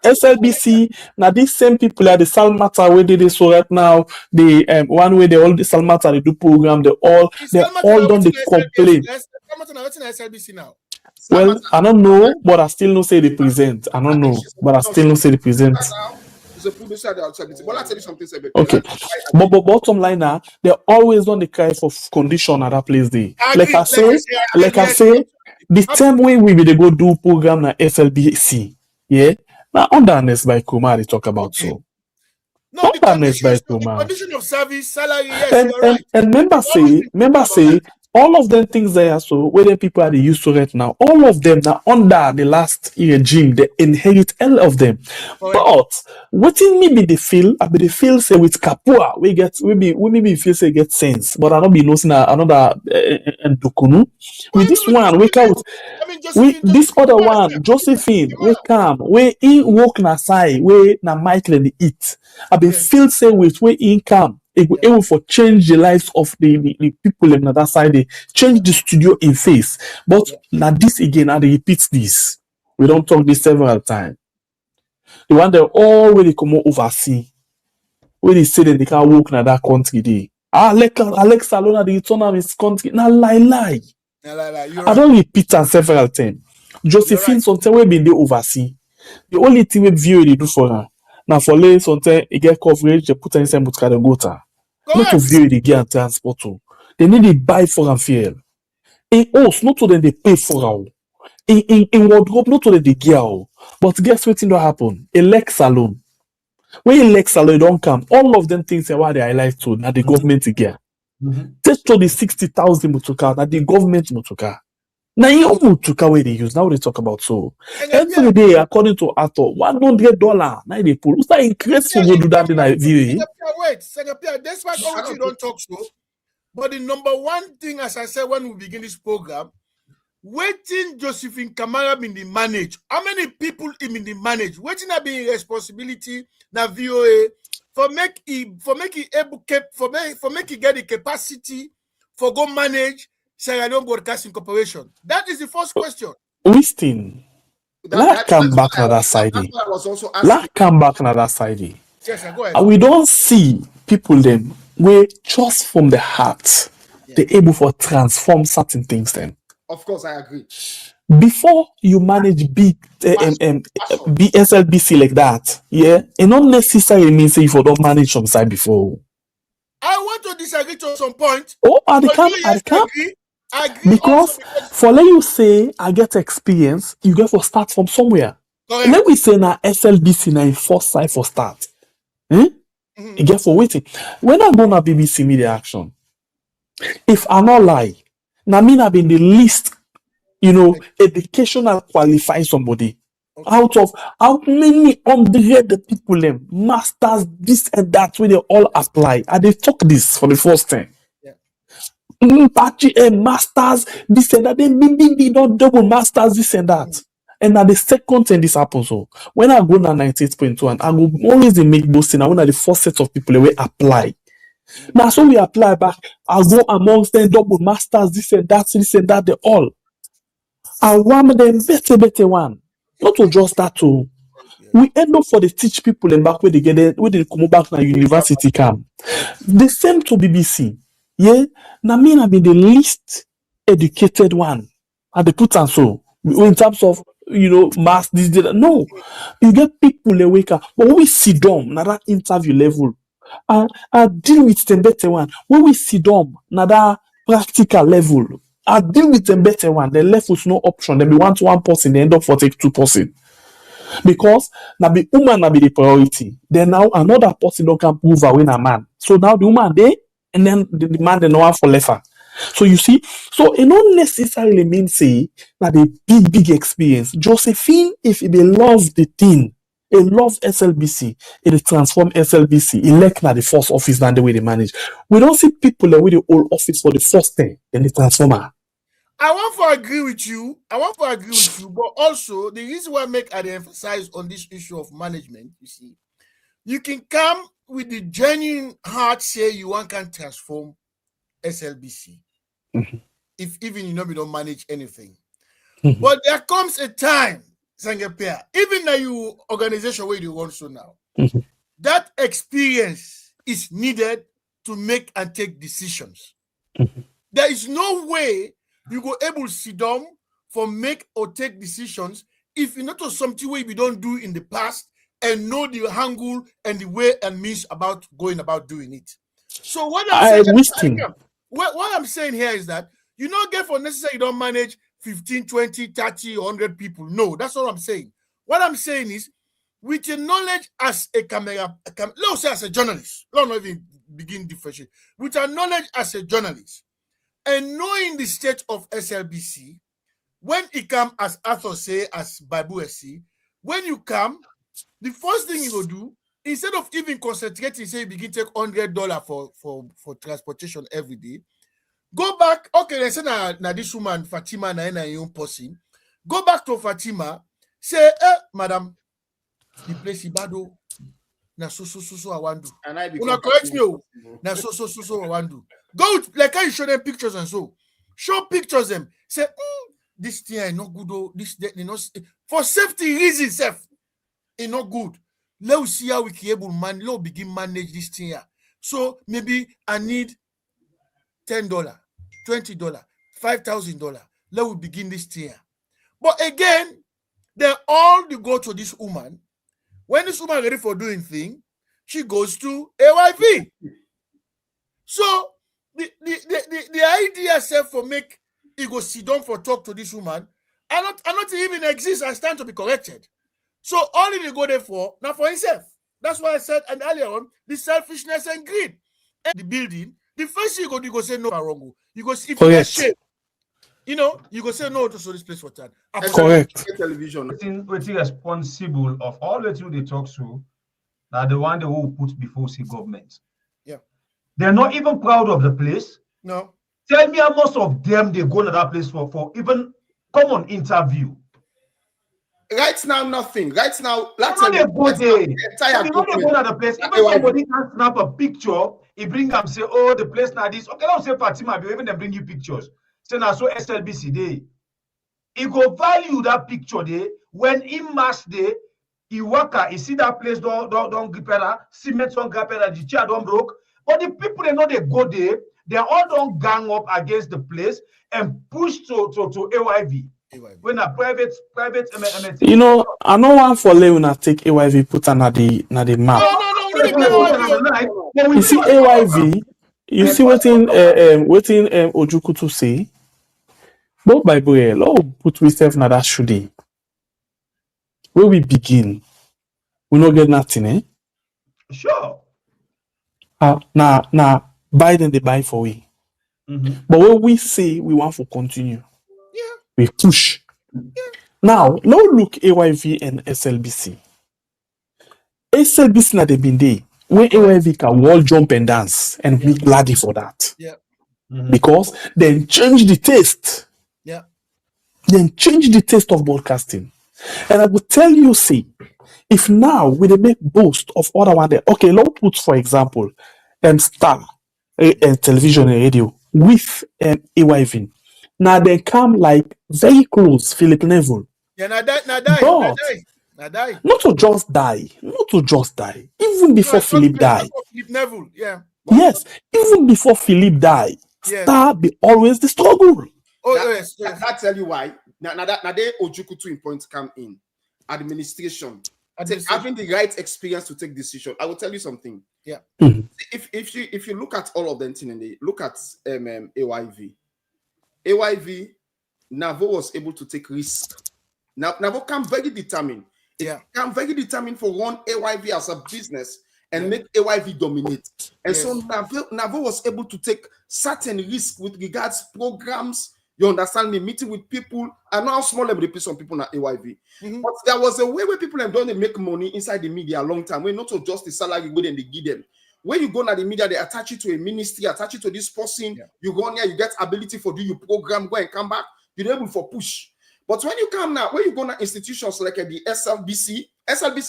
SLBC now these same people are the Salmata where they so right now the one way they all the Salmata they do program they all done the complaint. SLBC now. Well, I don't know, but I still know say they present. I don't know, but I still know say they present. Okay, but bottom line now, they always on the cry for condition at that place there. Like I say. The same way we will go do program na SLBC, yeah. Now under Ernest by Kuma they talk about so. No, the condition of service, salary, yes, and member say All of them things there, so where the people are they used to right now, all of them now under the last regime, they inherit all of them. Correct. But what in maybe they feel, I be they feel say with Kapua, we maybe feel say get sense, but I don't be noticing another and Dokunu. With this one, we come with I mean, Josephine, this other Josephine, one, Josephine, we come, we in walk na side, we na Michael and the eat. I be feel say with we in come. It will able for change the lives of the people in that side. They change the studio in face. But now this again, and they repeat this. We don't talk this several times. The one they already come oversee. When they say that they can't work in that country, they Alexa Lona the return of his country. Now lie. I don't repeat it several times. Josephine something we been there oversee. The only thing we view they do for her. Now for lay something it get coverage, they put her inside but can go to. Not to view the gear and transport. They need to buy for and fuel. In house, not to them they pay for her. In wardrobe, not to them they gear. But guess what thing don't happen? Elect alone. When elect alone don't come, all of them things are what they highlight to now the government gear. Just to the 60,000 mutuka, now the government mutuka. Now you mutuka where they use. Now they talk about so. Every day, according to Arthur, $100. Now they pull. What's that increase for go do that in a view? Wait, Secretary, despite all you don't talk so, but the number one thing, as I said when we begin this program, waiting Josephine Kamara in the manage. How many people in the manage? Waiting to be responsibility na VOA for make it able for make it get the capacity for go manage Sierra Leone Broadcasting Corporation. That is the first question. Listen, let's come back on that side. Let's come back on that side. Yes, go ahead. And we don't see people then where just from the heart they're able to transform certain things then. Of course, I agree. Before you manage BSLBC like that, it not necessarily means if you don't manage some side before. I want to disagree to some point. Oh, I can't. I agree Because for let you say I get experience, you get to start from somewhere. Correct. Let me say now SLBC now first side for start. You get for waiting. When I go na BBC Media Action, if I not lie, now mean I've been the least, educational qualify somebody. Out of how many hundred people them masters this and that when they all apply. And they talk this for the first time. Masters, this and that, they don't double masters, this and that. And at the second thing this happens, so when I go na 98.1, I go always make boasting. I want the first set of people we apply. Now, so we apply back. I go amongst them double masters, this and that, they all. I want them better one. Not to just that too. We end up for the teach people and back where they get it, where they come back na university camp. The same to BBC. Yeah, now me I be the least educated one. And they put and so in terms of mass this that. No, you get people they wake up, but when we sit down na that interview level, I deal with them better one. When we sit down na that practical level, I deal with them better one. The left with no option. They be one person, they end up for take 2 person. Because now be woman na be the priority. Then now another person don't can prove away a man. So now the woman there, and then the man they no one for left her. So you see, so it don't necessarily mean say that a big experience. Josephine, if they love the thing, they love SLBC, it transform SLBC, elect na the first office than the way they manage. We don't see people that with the old office for the first thing, then they transform her. I want to agree with you, but also the reason why I emphasize on this issue of management, you see, you can come with the genuine heart, say you want can transform SLBC. If even you don't manage anything. But there comes a time, Sangapia, even now you organization where you want so now, that experience is needed to make and take decisions. There is no way you go able to sit down for make or take decisions if you know to something way we don't do in the past and know the angle and the way and means about going about doing it. So what I'm saying here is that you don't get for necessary you don't manage 15, 20, 30, 100 people. No, that's all I'm saying. What I'm saying is with your knowledge as a let's say as a journalist, let's not even begin differentiate. With your knowledge as a journalist, And knowing the state of SLBC, when it come, as Arthur say, as Bible say, when you come, the first thing you will do, instead of even concentrating, say you begin to take $100 for transportation every day, go back. Okay, let's say now this woman Fatima na your person. Go back to Fatima. Say, madam, the place ibado na so I want to. And I Una correct me. Na so I want to. Go like how you show them pictures and so. Show pictures them. Say, this thing is not good. Oh, this you know, for safety reasons, it's not good. Let's see how we can able let's begin manage this thing here. So maybe I need $10, $20, $5,000. Let's begin this thing here. But again, then all you go to this woman. When this woman ready for doing thing, she goes to AYV. So the idea self for make he go sit down for talk to this woman, and not even exist and stand to be corrected. So all he go there for, now for himself. That's why I said and earlier on, the selfishness and greed. And the building, the first thing you go say no, wrong. You go see if you shame, you know, you go say no to so this place for that. Correct. Television. What's responsible of all the two they talk to, that the one they will put before the government. Yeah. They're not even proud of the place. No. Tell me how most of them they go to that place for even common interview. Right now, nothing. Right now, let's say they go there. They go to the place. Even somebody can snap a picture, he bring them say, oh, the place now this. Okay, let's say Fatima, even they bring you pictures. Say now so SLBC day. He go value that picture there when in mass day. He work, he see that place don't grip cement don't grip the chair don't broke. But the people they know they go there, they all don't gang up against the place and push to AYV. When a private you know, I know one for Leona take AYV put on the map. No. You see AYV, you see waiting Ojuku to say. But by boy, Lord put myself na that shooting. Where we begin, we not get nothing, eh? Sure. Now Biden they buy for we. But when we say we want to continue, we push. Now, now look AYV and SLBC. SLBC na they been there. When AYV can wall jump and dance, and we glad for that. Yeah. Because then change the taste. Yeah. Then change the taste of broadcasting. And I will tell you, see, if now we make boast of other one there, okay, let's put for example, Star and television and radio with AYV. Now they come like very close, Philip Neville. Yeah, now die. Not to just die. Even before Philip died. Philip Neville, yeah. Yes, even before Philip died, Star be always the struggle. Oh, yes. I can't tell you why. Now they Ojuku 2 points come in. Administration. Having the right experience to take decision. I will tell you something. Yeah. If you look at all of them, and they look at AYV. AYV, Navo was able to take risk. Navo come very determined. Come very determined for run AYV as a business and make AYV dominate. And so Navo was able to take certain risk with regards programs. You understand me? Meeting with people. I know how small they replace some people at AYV. But there was a way where people have done they make money inside the media a long time. Where not just the salary go and they give them. When you go to the media, they attach you to a ministry, attach you to this person. You go on here, you get ability for do your program, go and come back. You're able for push. But when you come now, when you go to institutions like the SLBC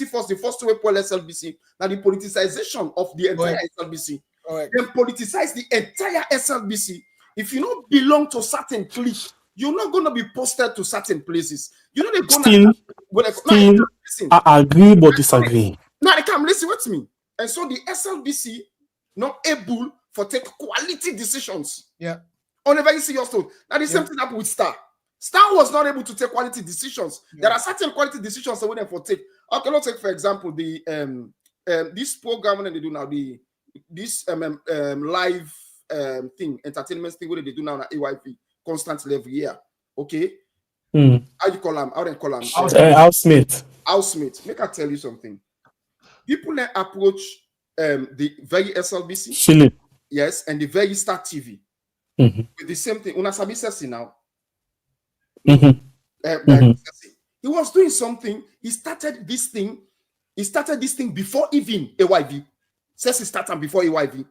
first, the first way Paul SLBC, now the politicization of the entire SLBC. Then politicize the entire SLBC. If you don't belong to certain clique, you're not going to be posted to certain places. You know they're going to I agree but disagree. Now they come listen with me. And so the SLBC not able for take quality decisions. Yeah. On a very serious note. Now the same thing happened with Star. Star was not able to take quality decisions. There are certain quality decisions that we for take. Okay, let's take for example the this program that they do now, this live thing, entertainment thing, what they do now at AYP constantly every year. Okay. How you call them? How they call them? Housemate. Make I tell you something. People that approach the very SLBC, Philip. yes, and the very Star TV. with the same thing. Una sabi Sesi now. He was doing something. He started this thing before even AYV. Sesi started before AYV.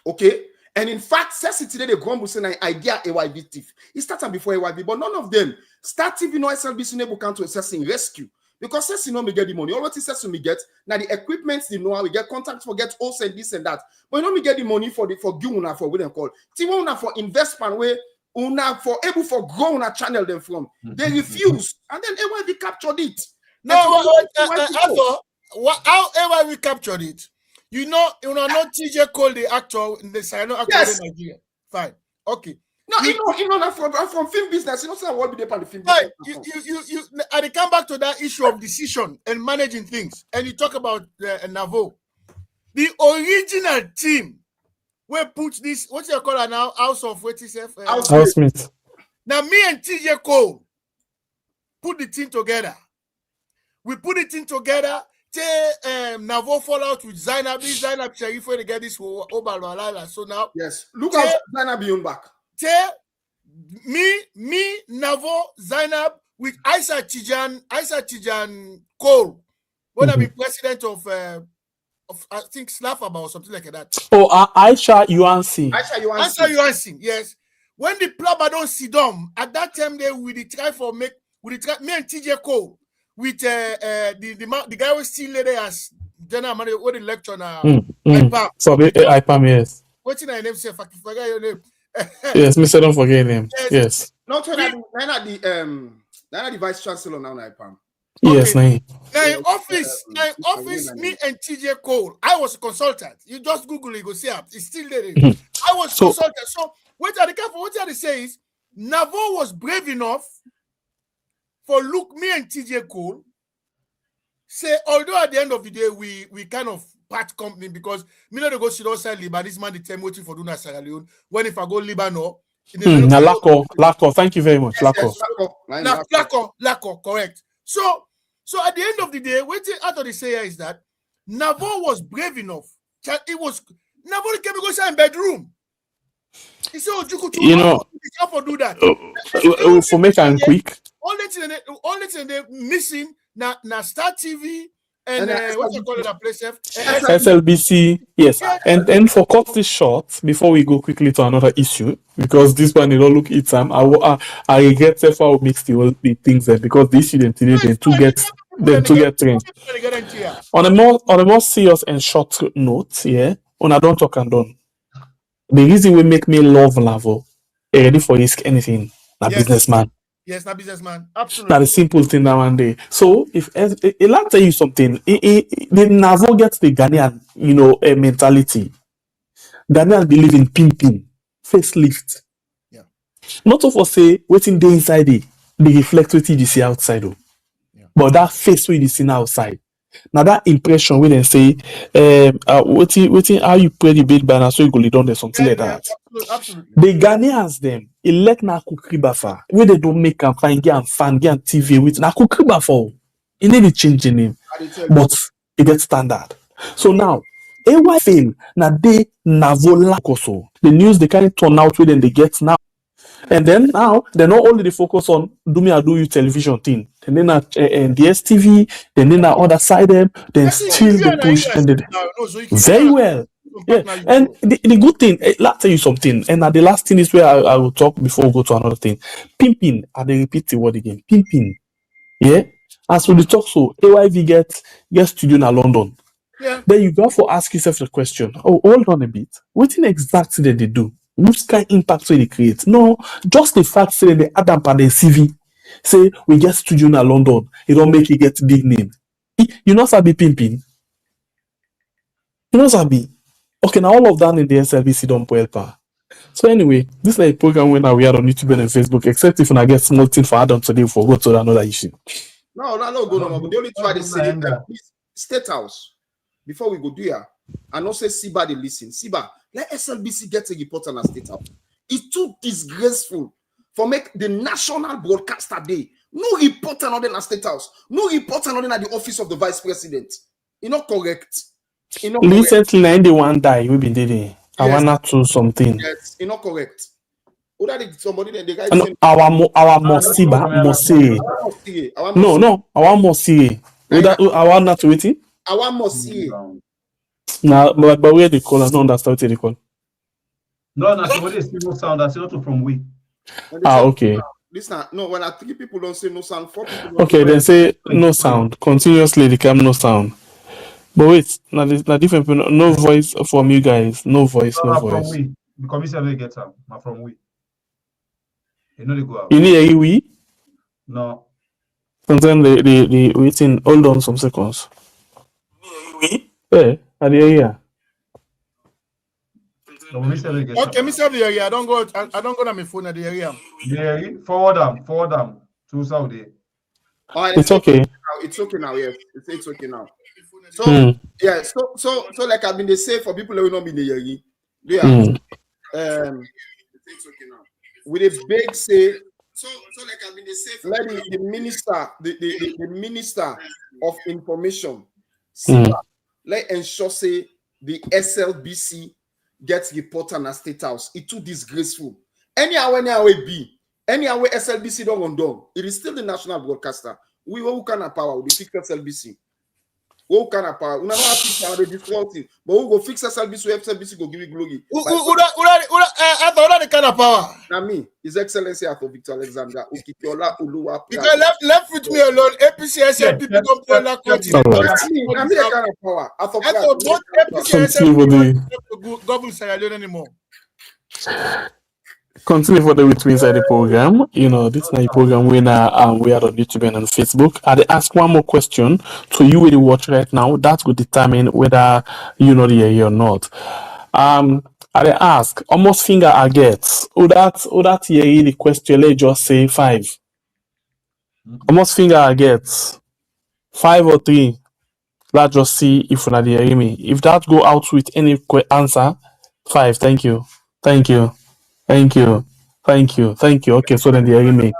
Okay? And in fact, Sesi today, the grumble saying an idea AYV thief. He started before AYV, but none of them started even SLBC able to Sesi in rescue. Because Sesi no me get the money. All what Sesi me get, now the equipment, they know how we get contacts for get also and this and that. But you know me get the money for Guinea for what they call. Tiwa for investment where una for able for grow on a channel them from. They refused. And then AYV captured it. No, how AYV captured it? You know TJ Cole, the actor in the Sierra Leone actor in Nigeria. Fine. Okay. No, you know that from film business. You know, so what be there on the film business. You and I come back to that issue of decision and managing things. And you talk about Navo. The original team where put this, what you call it now, House of what is Housemate. Now me and TJ Cole put the team together. We put it in together. Navo fall out with Zainab Sharif when they get this Obalala. So now, yes, look at Zainab being back. Me, Navo, Zainab with Aisha Tijan Cole. When I be president of I think Slafaba or something like that. Oh, Aisha Yuansi. Aisha Yuansi, yes. When the plumber don't sit down, at that time they will try me and TJ Cole. With the guy was still there as general manager, what the lecture now. IPAM. So IPAM, yes. What's your name? Say, I forget your name. Yes, Mr. Don't forget him. Yes. Not the vice chancellor now, IPAM. Yes, now in office, me and TJ Cole. I was a consultant. You just Google it, go see it. It's still there. I was consultant. So what I say is Navo was brave enough for look me and TJ Cole say, although at the end of the day we kind of part company because me not go sit outside Liban. This man the time waiting for doing Sierra Leone. When if I go Lebanon, Lako, thank you very much. Lako, correct. So at the end of the day, what I they say is that Navo was brave enough. Navo came go in bedroom. He said, you know, do that. For make and quick. All the they missing na Star TV and what you call it, a place SLBC, yes. And then for cut this short, before we go quickly to another issue, because this one don't look it I regret if I will mix the things there because the issue then today they to get trained. On a more serious and short note, yeah, on I don't talk and done. The reason we make me love Lavo, ready for risk anything, businessman. Yes, not businessman. Absolutely. That's a simple thing now and day. So if I'll tell you something, the Navo gets the Ghanaian, mentality. Ghanaians believe in pimping, facelift. Yeah. Not of us say waiting day inside it, they reflect what you see outside. Yeah. But that face what you see outside. Now that impression when they say waiting how you play the big banner so you go lead on there something like that. Absolutely. The Ghanaians them elect na kukribafa where they don't make and find get and fan get and TV with na kukribafa. It need to change the name, but it gets standard. So now AY fail na they Navola also. The news they can't turn out when they get now. And then now they're not only focus on do me or do you television thing. And then DSTV, then other side them, then still the push and very well. Yeah. And the good thing, let tell you something. And the last thing is where I will talk before we go to another thing. Pimping, and they repeat the word again. Pimping. Yeah. As we talk so, AYV get studio in London. Yeah. Then you go for ask yourself the question. Oh, hold on a bit. What in exactly did they do? Which kind of impact will they create? No, just the fact say they add up on the CV. Say we get studio in London, it don't make you get big name. You know Sabi pimping. You know Sabi. Okay, now all of that in the SLBC don't help. So anyway, this is like a program when we are on YouTube and Facebook, except if I get small thing for add-on today for go to another issue. No, go no. But the only try to say please State House before we go do here. And also Siba they listen. Siba, let SLBC get a report on a State House. It's too disgraceful for make the national broadcaster day. No report on the State House. No report on at the office of the vice president. It's not correct. Recently, 91 die. We've been doing. I wanna do something. Yes, it's not correct. Who that is somebody that the guy No, saying our Mosiba, Mosi. No, our Mosi. Our not waiting. I want Mosi. Now, but where they call? I don't understand what they call. No, no, somebody is no sound. That's not from we. Okay. Listen, no, when I three people don't say no sound, 4 people don't Okay, then say no sound. Continuously, they come no sound. But wait, now different people, no voice from you guys. No voice, no From voice. we. Because we say get some. From we. You know they go out. You need a we? No. Sometimes they waiting. Hold on some seconds. Hey, are they here? No, we say we get Okay, some. me say the area. I don't go to my phone at the area. Yeah, forward them to Saudi. It's okay. It's okay now, yes. It's okay now. So yeah, so like I've been they say for people that will not be in the Yagi, they are it's okay now. With a big say, so like I've been they say for let the minister, the minister of information, let ensure say the SLBC gets report on a state house. It's too disgraceful. Anyhow be, anyhow SLBC don't done. It is still the national broadcaster. We who can have power, we fix SLBC. Who can have power? We don't have fix power, they destroy it. But who go fix SLBC, SLBC go give you glory. I thought that kind of power. Now me, His Excellency Arthur Victor Alexander, Ukikiola Uluwa. Because left with me alone, APC, SLP, don't play that continent. I mean, the kind of power. I thought both APC, SLP, don't govern Sierra Leone anymore. Continue for the with inside the program. You know, this is the program we are on YouTube and on Facebook. I ask one more question to you with the watch right now. That will determine whether you know the area or not. I ask almost finger I get. That here the question let's just say 5. Almost finger I get 5 or 3. Let's just see if you hear me. If that go out with any answer, 5. Thank you. Okay, so then they hear me.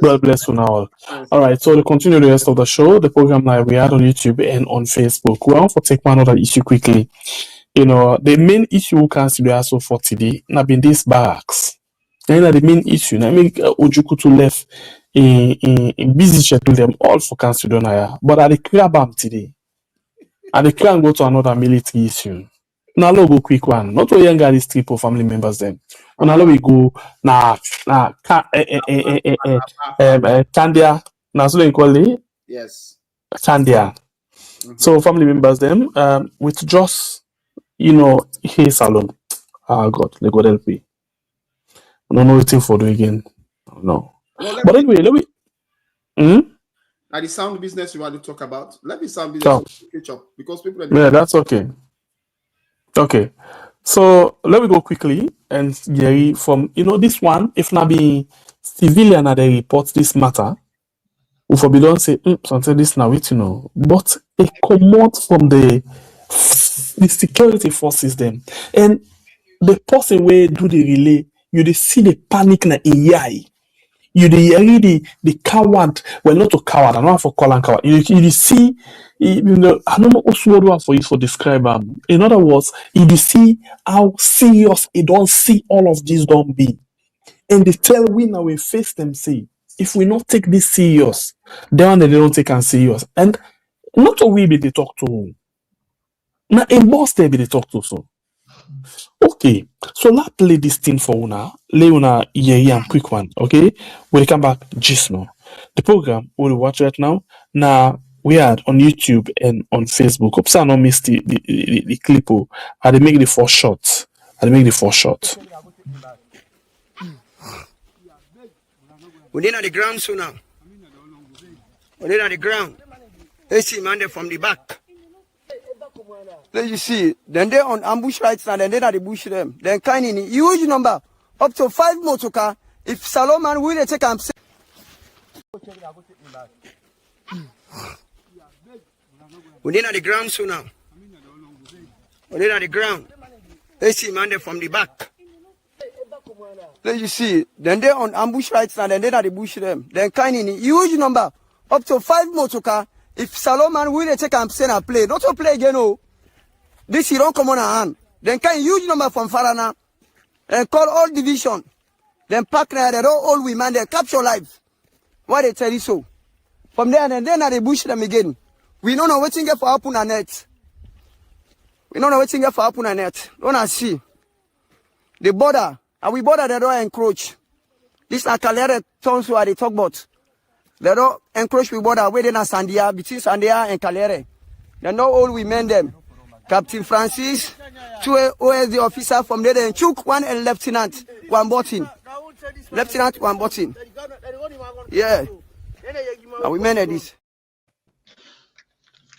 God bless you now. All right, so to continue the rest of the show, the program that we had on YouTube and on Facebook. We want to take one other issue quickly. You know, the main issue we can see also for today, now been these barracks. And the main issue, I mean, Ojukutu left in busy schedule them all for Kansidonaya, but at the crab today, and they can't go to another military issue. Now let's go quick one. Not all Yenga these triple family members them. Now we go Sandia. Now so they call it yes Sandia. So family members them with just hey salon. Ah God, they go help me. I don't know what for do again. No. But anyway, let me. Now the sound business you want to talk about. Let me sound business catch up because people. Yeah, that's okay. Okay, so let me go quickly and Jerry from this one. If not be civilian that they report this matter, we for don't say something this now but they come out from the security forces them and the person where do the relay you see the panic na AI. You the coward. Well, not a coward. I don't know for calling coward. You see, I don't know what word for you for describe them. In other words, you see how serious it don't see all of this don't be, and they tell we now we face them say if we not take this serious, then they don't take us serious, and not a we be they talk to. Now in boss they be they talk to so. Okay, so let's play this thing for una. Leona, yeah, quick one. Okay, when we come back, just now. The program we'll watch right now. Now we are on YouTube and on Facebook. Hope I don't miss the clip. I make the 4 shots. We're at the ground so now. We're at the ground. Let's see, man, from the back. Let you see, then they on ambush right now, then they at the bush them. Then kind in huge number, up to 5 motor car. If Solomon will take them. We're at the ground so now. We're at the ground. Let's see, man, from the back. Let you see, then they on ambush right now, then they at the bush them. Then kind in huge number, up to 5 motor car. If Solomon will take them, send a play. Don't play again, no. This you don't come on a hand. Then can huge number from Farana and call all division. Then pack there, they don't all women, they capture life. Why they tell you so? From there, and then they bush them again. We don't know what's in for happen on net. We don't know what's in for happen on net. Don't I see? The border, and we border, they don't encroach. This is Calere towns where they talk about. They don't encroach with border within Sandia, between Sandia and Calere. They don't all women them. Captain Francis, 2 OSD officer from there, and Chuk, 1 and lieutenant, 1 button. Lieutenant, 1 button. Yeah. And we manage this.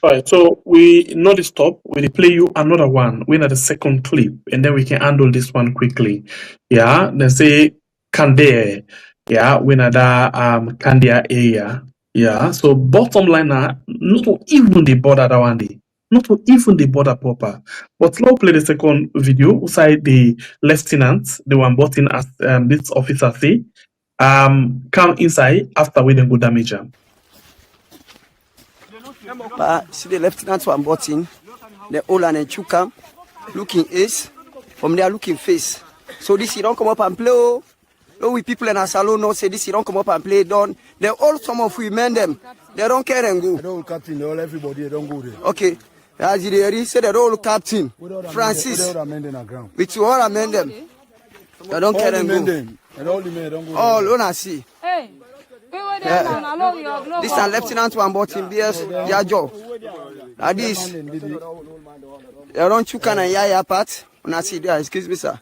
Right, so we not stop. We play you another one. We need the second clip, and then we can handle this one quickly. Yeah, they say Kandere. Yeah, we need that Kandia area. Yeah, so bottom line now, not even the border that one day. Not even the border proper. But now play the second video inside the lieutenant, the one bought in as this officer say, come inside after we then go damage him. See the lieutenant one bought in, the old and Chuka, looking ace, from there looking face. So this you don't come up and play. No, we people in our salon no say this you don't come up and play done. They all some of we men them. They don't care and go. They don't captain, they all everybody, they don't go there. Okay. As you say the all captain, Francis, with you all amend them. They don't care and go. And all the men don't go. All on I see. Hey. This is Lieutenant one bought in BS Yajo. Like this. They don't Chukan and Yaya part. When I see there, excuse me, sir.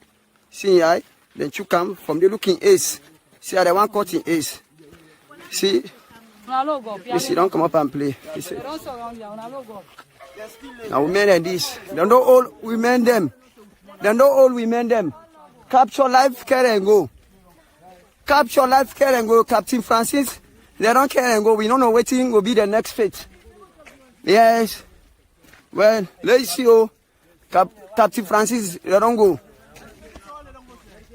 See Yai, then Chukam from the looking ace. See how they want cutting ace. See? You see, don't come up and play. Now we men this. They don't all women them. They don't all women them. Capture life, care and go. Capture life, care and go. Captain Francis, they don't care and go. We don't know what thing will be the next fate. Yes. Well, let's see you. Captain Francis, they don't go.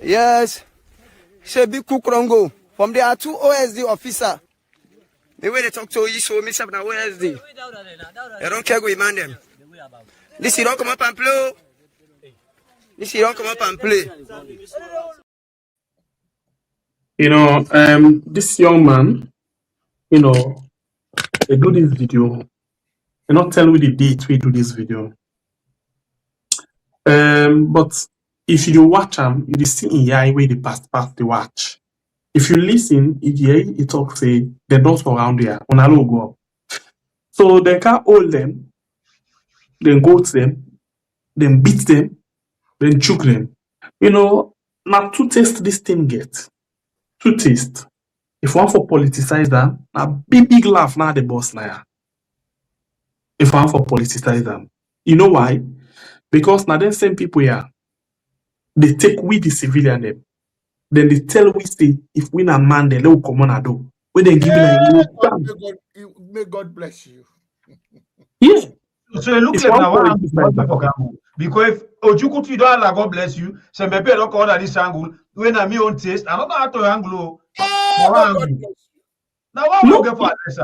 Yes. Say big cook don't go. From there are 2 OSD officer. The way they talk to you, so miss up now OSD. They don't care with man them. This you don't come up and play. This you don't come up and play. You know, this young man, you know, they do this video. They not tell you the date we do this video. But if you watch them, you see in your way they pass the watch. If you listen, you hear it talk say they don't around there on a logo up. So they can hold them, then go to them, then beat them, then choke them. You know, now to taste this thing get. To taste. If one for politicize them, a big laugh now the boss now. If one for politicize them. You know why? Because now them same people here, they take with the civilian them. Then they tell we say if we not man they will come on and do. We then give May God bless you. Yes. So it looks like now because if Ojuku you don't God bless you, some people don't call that this angle. When I'm your own taste, I'm not out of angle. Now what will get for this?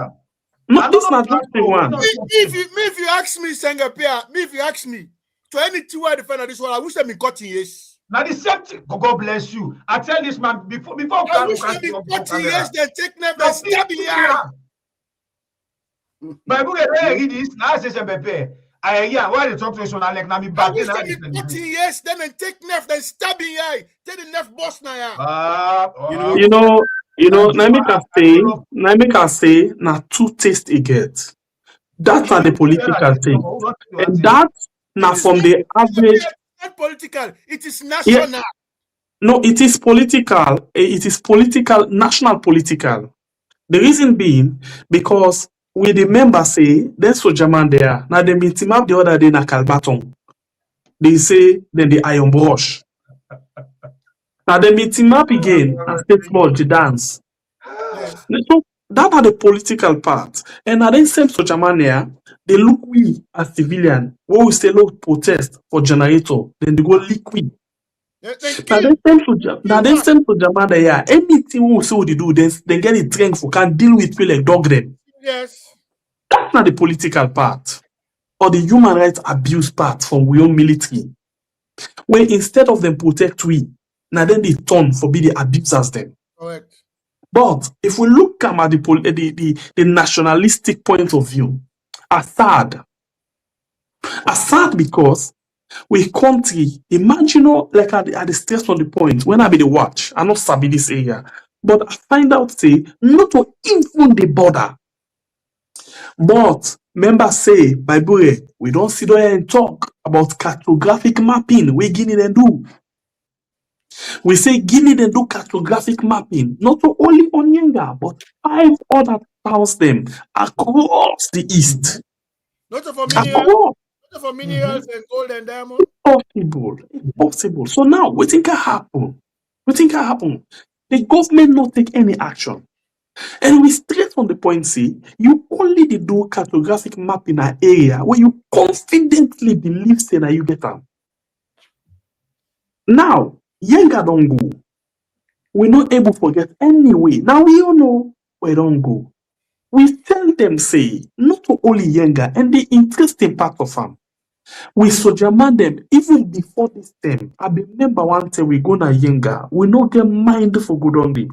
No, this not the one. If you ask me, Sengapia, if you ask me to any two I defend this one, I wish them in cutting yes. Now the same thing, God bless you. I tell this man before I wish them in cutting yes, they take them and stab in the eye. Bible read this. Now I say some people. I hear why they talk to us on like now me back then. I wish them in cutting yes, then take nerf, then stab in the eye. Take the nerf boss now. You know, Naimika say, now 2 taste it gets. That's not the political thing. And that's not from the average. It's not political, it is national. Yeah. No, it is political. It is political, national political. The reason being, because we the members say, there's soldier man there. Now they meet him up the other day in a Calbaton. They say, then the iron brush. Now they meet him up again and state ball to dance. So that are the political part. And now then same soldier man there, they look we as civilian. When we say look protest for generator, then they go liquid. Now then same soldier man there, anything we say what they do, then get it drink for can deal with people like dog them. Yes. That's not the political part or the human rights abuse part from we own military. When instead of them protect we, now then they turn for be the abusers them. Correct. But if we look at the nationalistic point of view, Assad because we country, imagine like at the stress on the point, when I be the watch, I not sabi this area, but I find out say not to even the border. But members say, Bible, we don't sit there and talk about cartographic mapping. We Guinea then do. We say Guinea then do cartographic mapping, not only on Yenga, but 5 other towns them across the east. Not for minerals, not for minerals and gold and diamond. Impossible. So now, what think can happen? The government not take any action. And we straight on the point, see, you only do cartographic map in an area where you confidently believe say that you get them. Now, Yenga don't go. We're not able to forget anyway. Now we all know where don't go. We tell them, say, not only Yenga and the interesting part of them. We sojourn them even before this time. I remember one time we go na Yenga, we no get mind for good only.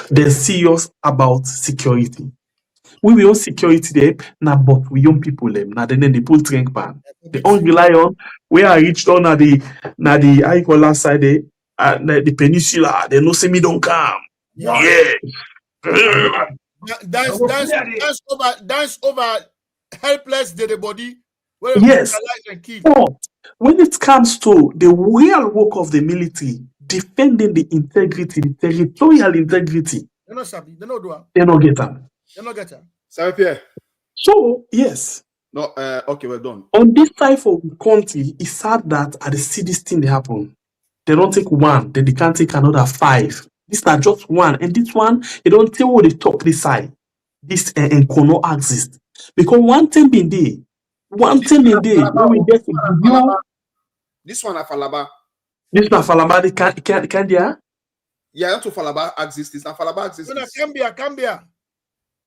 They're serious about security. We will security there, now but we young people them. Now then they pull drink pan. The only lion where I reached on the Ikola side the peninsula, they no see me don't come. Yeah. Dance over helpless dead body. Yes. But when it comes to the real work of the military, defending the integrity, the territorial integrity, they don't get them. Sorry, Pierre. So, yes. No, okay, we're done. On this type of country, it's sad that at the see this thing they happen. They don't take one, then they can't take another 5. This is just one. And this one, they don't tell what they talk this side. This and Kono exist. Because one thing being there, when we get to review. This one at Falaba. This one Falaba, the Candia? Yeah, not to Falaba exists. It's not Falaba exists. No, Cambia.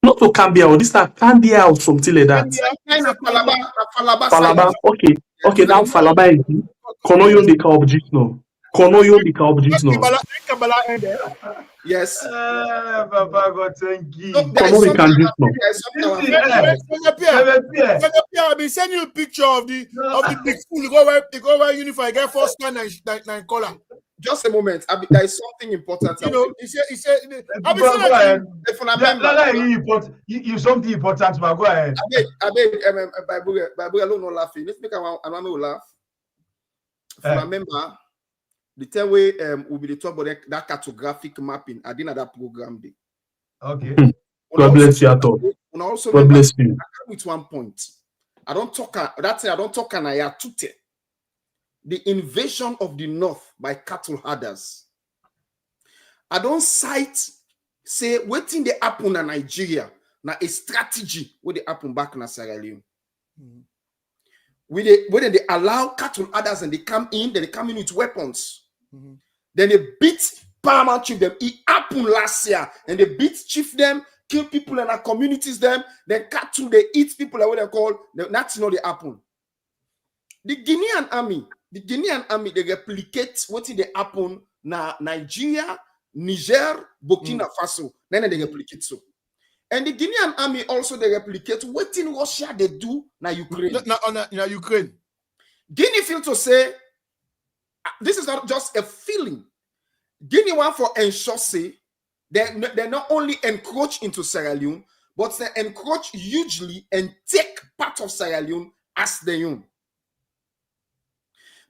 Not to Cambia, or this is Candia or something like that. Falaba. Okay, now Falaba is Kono yon the object no. Yes. Papa God, thank you. I've been sending you a picture of the big school. You go wear uniform, get first stand and color. Just a moment. There is something important. You know, he said. You something important, but go ahead. I beg, Bible alone not laughing. Let's make a laugh. Remember. The third way will be the talk about that cartographic mapping. I didn't that program day. Okay. God bless you at all. God bless you. With one point. I don't talk and I have to tell. The invasion of the north by cattle herders. I don't cite say waiting the happen in Nigeria. Now a strategy where they happen back in Sierra Leone. When they allow cattle herders and they come in with weapons. Then they beat paramount chief them. It happened last year, and they beat chief them, kill people in our communities them. Then cattle they eat people like what they call. That's not the happen. The Guinean army they replicate what they happen na Nigeria, Niger, Burkina Faso. Then they replicate so. And the Guinean army also they replicate what in Russia they do na Ukraine. Na Ukraine. Guinea feel to say this is not just a feeling. Guinea want for ensure say they not only encroach into Sierra Leone, but they encroach hugely and take part of Sierra Leone as their own.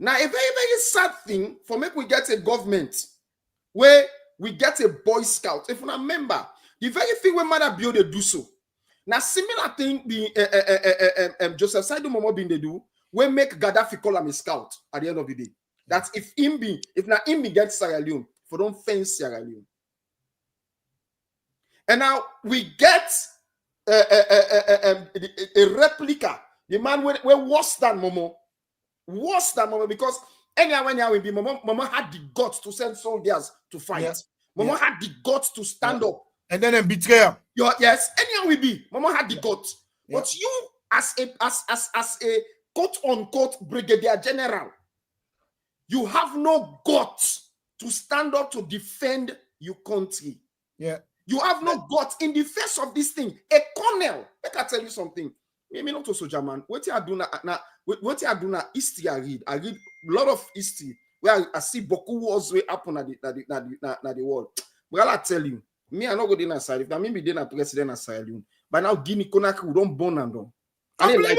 Now, a very, very sad thing for me, we get a government where we get a Boy Scout. If you remember, the very thing we might build they do so. Now, similar thing Joseph Saidu Momo bin they do, we make Gaddafi call him a scout at the end of the day. That if not him gets Sierra Leone, for don't fence Sierra Leone. And now we get a replica. The man we're worse than Momo. Worse than Momo, because anyhow when we be Momo had the guts to send soldiers to fight. Yeah. Momo had the guts to stand up. And then betray him. Yes, anyhow we be. Momo had the guts. Yeah. But you as a quote unquote brigadier general, You have no guts to stand up to defend your country. Yeah. You have no guts in the face of this thing. A colonel, I can tell you something. Maybe not also German. What you do now, history I read. I read a lot of history where I see beaucoup wars way happen at the world. But I'll tell you, me, I not go in side. If that mean be then a president of Sierra Leone. By now, Guinea, Conakry, don't burn and down. Conakry,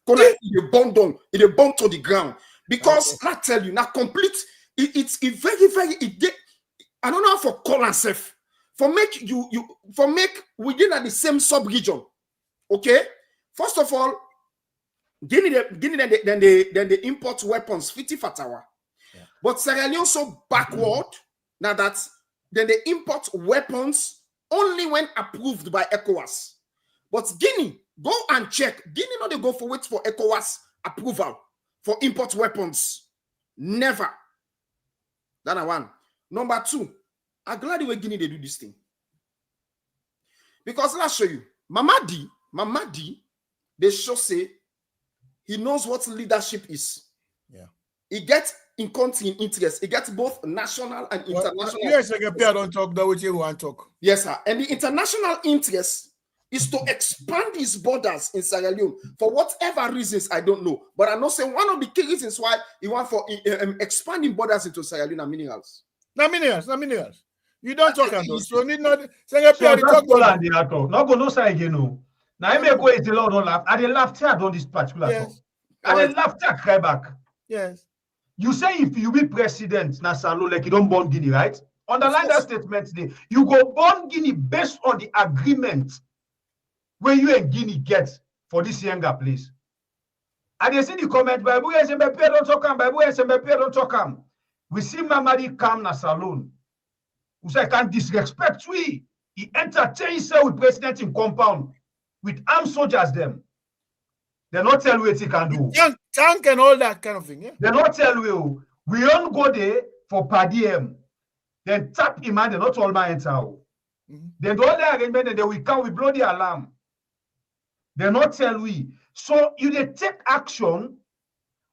it burn down. It burn to the ground. Because I tell you, now complete, it's very, very, I don't know how for call and safe. For make within the same sub-region. Okay? First of all, Guinea then they import weapons 50 fatawa. Yeah. But Sierra Leone so backward now that then they import weapons only when approved by ECOWAS. But Guinea, go and check. Guinea no they go for wait for ECOWAS approval for import weapons. Never. That's one. Number two, I'm glad the way Guinea they do this thing. Because let's show you. Mamadi, they show say he knows what leadership is. Yeah. He gets in country interest. He gets both national and international. Yes, I don't talk that what you want to talk. Yes, sir. And the international interest is to expand his borders in Sierra Leone for whatever reasons I don't know. But I know say one of the key reasons why he want for expanding borders into Sierra Leone are minerals. Not minerals. You don't talk about those. So need not say not go no say again no. Now I may go is the Lord don't laugh. I laugh here on this particular talk. I laugh here cry back. Yes. You say if you be president Nasalo like you don't born Guinea, right? Underline that statement today. You go born Guinea based on the agreement where you and Guinea get for this Yenga place. And they see the comment by Bible and Mbappé don't talk am, Bible and Mbappé don't talk am. We see Mamadi come na salon. Who say can't disrespect we. He entertains with president in compound with armed soldiers them. They not tell you what he can do. Tank and all that kind of thing. Yeah? They not tell you we don't go there for per diem. Then tap him and they not all my enter. Then do all the arrangement and then we come, we blow the alarm. They not tell we. So you they take action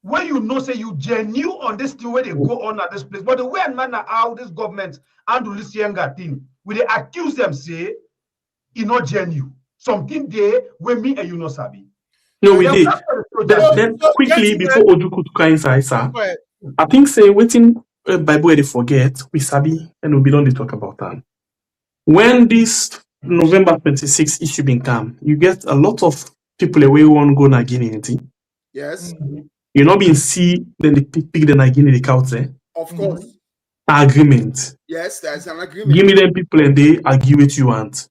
when you know say you genuine on this thing where they go on at this place. But the way and manner how this government handle this Yenga thing, we they accuse them say it not genuine. Something there where me and you know sabi. No, we did. Then quickly before Ojuku to come inside, sir. I think say waiting Bible they forget we sabi and we don't talk about that. When this November 26 issue been come, you get a lot of people away who go na Guinea. Yes. You not been see then they pick the Guinea the couch there. Of course. Agreement. Yes, there's an agreement. Give me them people and they argue what you want.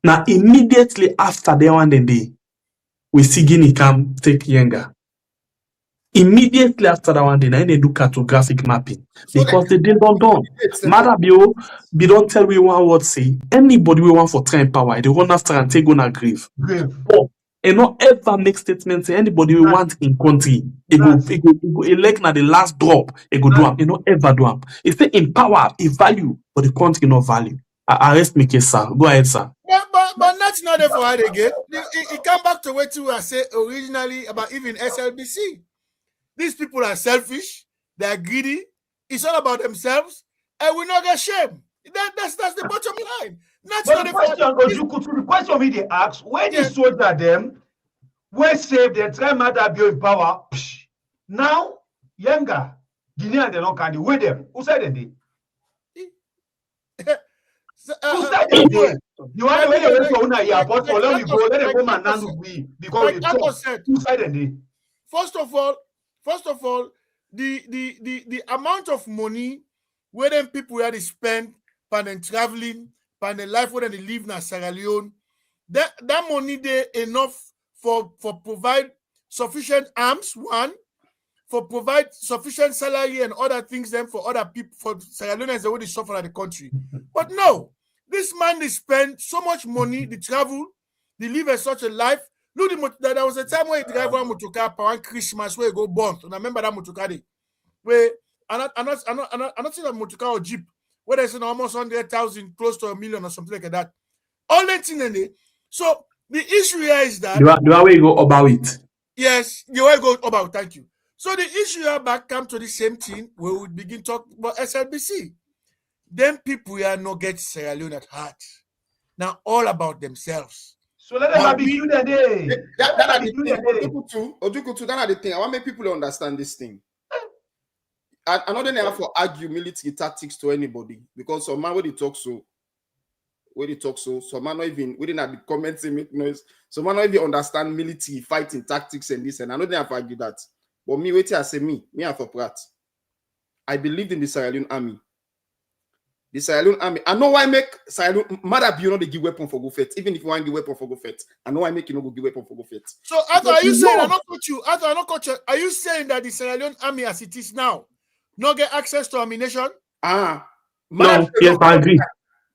Now immediately after they one day, we see Guinea come take Yenga. Immediately after that one day, they do cartographic mapping so because they did not done. Marabio, we don't tell we one word say anybody we want for trying power, they run after and take on a grave. Oh, and not ever make statements say anybody we want in country. It go elect na the last drop. It go do am. It not ever do am. It say in power, in value, but the country no value. Arrest me, case, sir. Go ahead, sir. But that's not there for her again. It come back to what you were saying originally about even SLBC. These people are selfish, they are greedy, it's all about themselves, and we not get shame. That's the bottom line. That's but not the question me they ask, when you soldier them, when save them, try matter be in power. Psh. Now, Yenga, Guinean, they don't can do with them. Who said they? Who said they? You want to wait for una here, but for long you go, let them come and handle we because you talk. Who said they? First of all, the amount of money where them people where they spend by them traveling, by the life where they live in Sierra Leone, that money there enough for provide sufficient arms, one, for provide sufficient salary and other things then for other people, for Sierra Leoneans the way they suffer at the country. But no, this man they spend so much money, they travel, they live a such a life. Look, there was a time where he drive one motorcar for one Christmas where he go burnt. And I remember that motorcar day. Where I'm not saying a motorcar or jeep where there's almost 100,000, close to 1 million or something like that. All that thing in there. So the issue here is that the way you go about it. Yes, the way you go about. Thank you. So the issue here back come to the same thing where we begin talk about SLBC. Them people here no get Sierra Leone at heart. Now all about themselves. So let them barbecue the day. That are the thing. Ojukutu, that are the thing. I want to make people understand this thing. I know they never for argue military tactics to anybody because some man when they talk so, some man not even we didn't have the comments and make noise. Some man not even understand military fighting tactics and this, and I know they have to argue that. But me, wait till I say me have for Pratt. I believed in the Sierra Leone army. The Sierra Leone army. I know why make Sierra Leone mother be you know they give weapon for go fight. Even if you want to give weapon for go fight, I know why make you know go give weapon for go fight. So Arthur, are you saying I not coach you? Arthur, I not coach you. Are you saying that the Sierra Leone army as it is now not get access to ammunition? No, yes, I agree.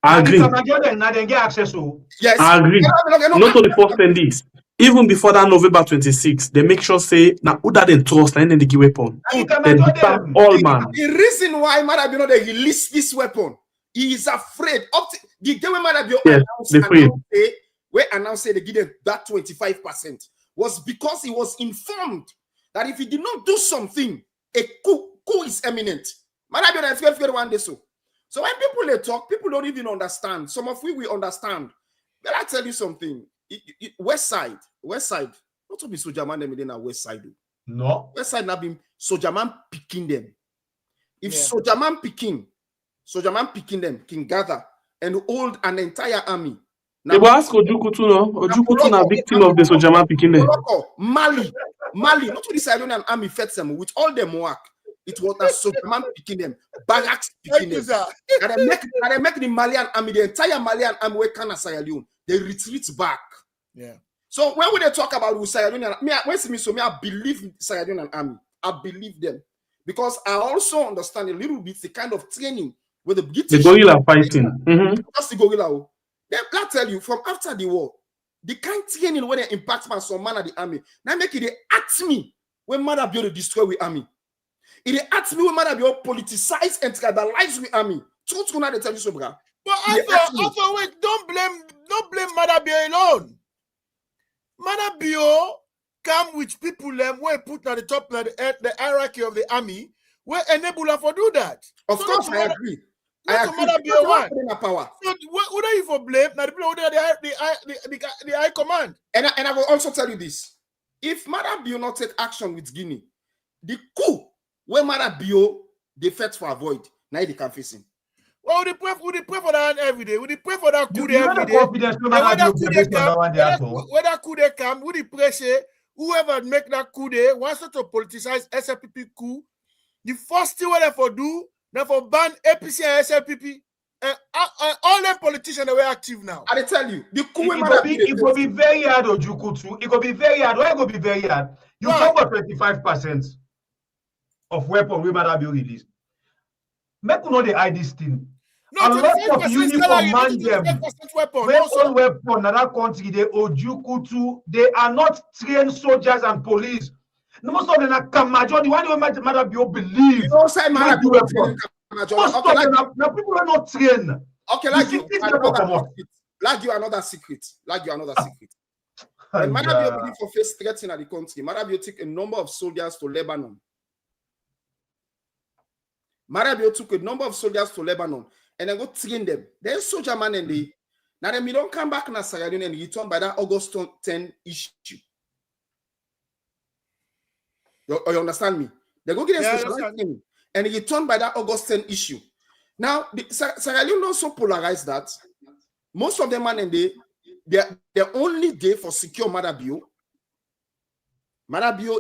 I agree. Now they get access to. Yes, I agree. Not only first 10 days. Even before that November 26, they make sure say now who that they trust and then they give weapon. They become all man. The reason why Marabio they release this weapon, he is afraid. Up to the day when Marabio announced they give them that 25% was because he was informed that if he did not do something, a coup is imminent. Marabio I feel one day so. So when people they talk, people don't even understand. Some of we understand. But I tell you something. West side, not to be soldier man them in a west side. No. West side not been soldier man picking them. If soldier man picking them can gather and hold an entire army. They will ask Ojukutu no. Ojukutu na victim of the soldier man picking them. Mali, not to the Sierra Leone army fed them with all them work. It was a soldier man picking them, barracks picking them. And they make the Malian army, the entire Malian army where Kana Sierra Leone, they retreat back. Yeah. So when we talk about Sierra Leone, I believe Sierra Leone army. I believe them because I also understand a little bit the kind of training where the gorilla fighting. That's the gorilla. Then I tell you from after the war, the kind of training where they impact man some man at the army. Now make it they ask me when mother be to destroy with army. It ask me when mother be politicize and tribalize with army. Truth now they tell you so, bro. But also wait, don't blame Madabio alone. Madabio come with people where put at the top of the hierarchy of the army, where enable her for do that. Of course, I agree. I agree. Madabio one. Power. So who are you for blame? Now the people who are the high command. And I will also tell you this: if Madabio not take action with Guinea, the coup where Madabio they fight for avoid, now they can face him. Well, we pray for that every day. We pray for that coup every day. Whether coup they come, we pray say whoever make that coup they wants to politicize SLPP coup. The first thing they for do, they for ban APC and SLPP. And all them politicians that were active now. I tell you, the coup it will be very hard, Ojukutu. It will be very hard. Why it will be very hard? You cover 25% of weapon we might have released. Make you know they hide this thing. No, a lot of uniform man them. Weapon. Weapon in that country, they Ojukutu, they are not trained soldiers and police. No, most of them are Kamajo. The one who might be believe. You don't say man be weapon. Most of them now people are not trained. Okay, like you another secret. When Marabio believe for face threats in the country, Marabio took a number of soldiers to Lebanon. And then go train them. Then soldier man and they now them don't come back na Sierra Leone and return by that August 10 issue. You understand me? They go get a special training and return by that August 10 issue. Now the Sierra Leone also polarize that. Most of them man and they're only there for secure Marabio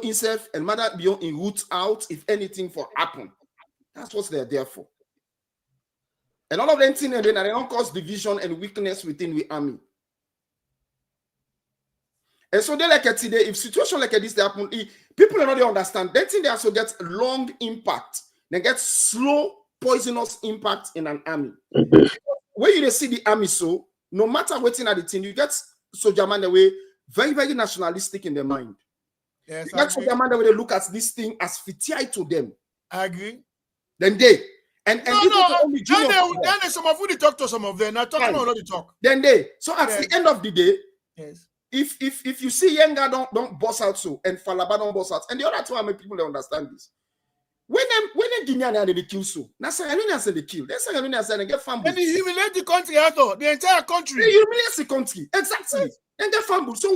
himself and Marabio in route out if anything for happen. That's what they're there for. And all of them things, and then they don't cause division and weakness within the army. And so they like today, if situation like this they happen, people don't understand. They think they also get long impact. They get slow, poisonous impact in an army. When you see the army, so no matter what in the thing, you get soldier man the way very, very nationalistic in their mind. Yes, you get soldier man the way they look at this thing as fitiai to them. I agree. Then they then some of you talk to some of them. Now talk about the talk. Then they at the end of the day, yes, if you see Yenga don't boss out so, and Falaba don't boss out, and the other two, I mean, people don't understand this. When them Guinean they kill so, now Sierra Leone say they kill. Then Sierra Leone say they get fumble. And they humiliate the country, the entire country. They humiliate the country, exactly. And get fumble. So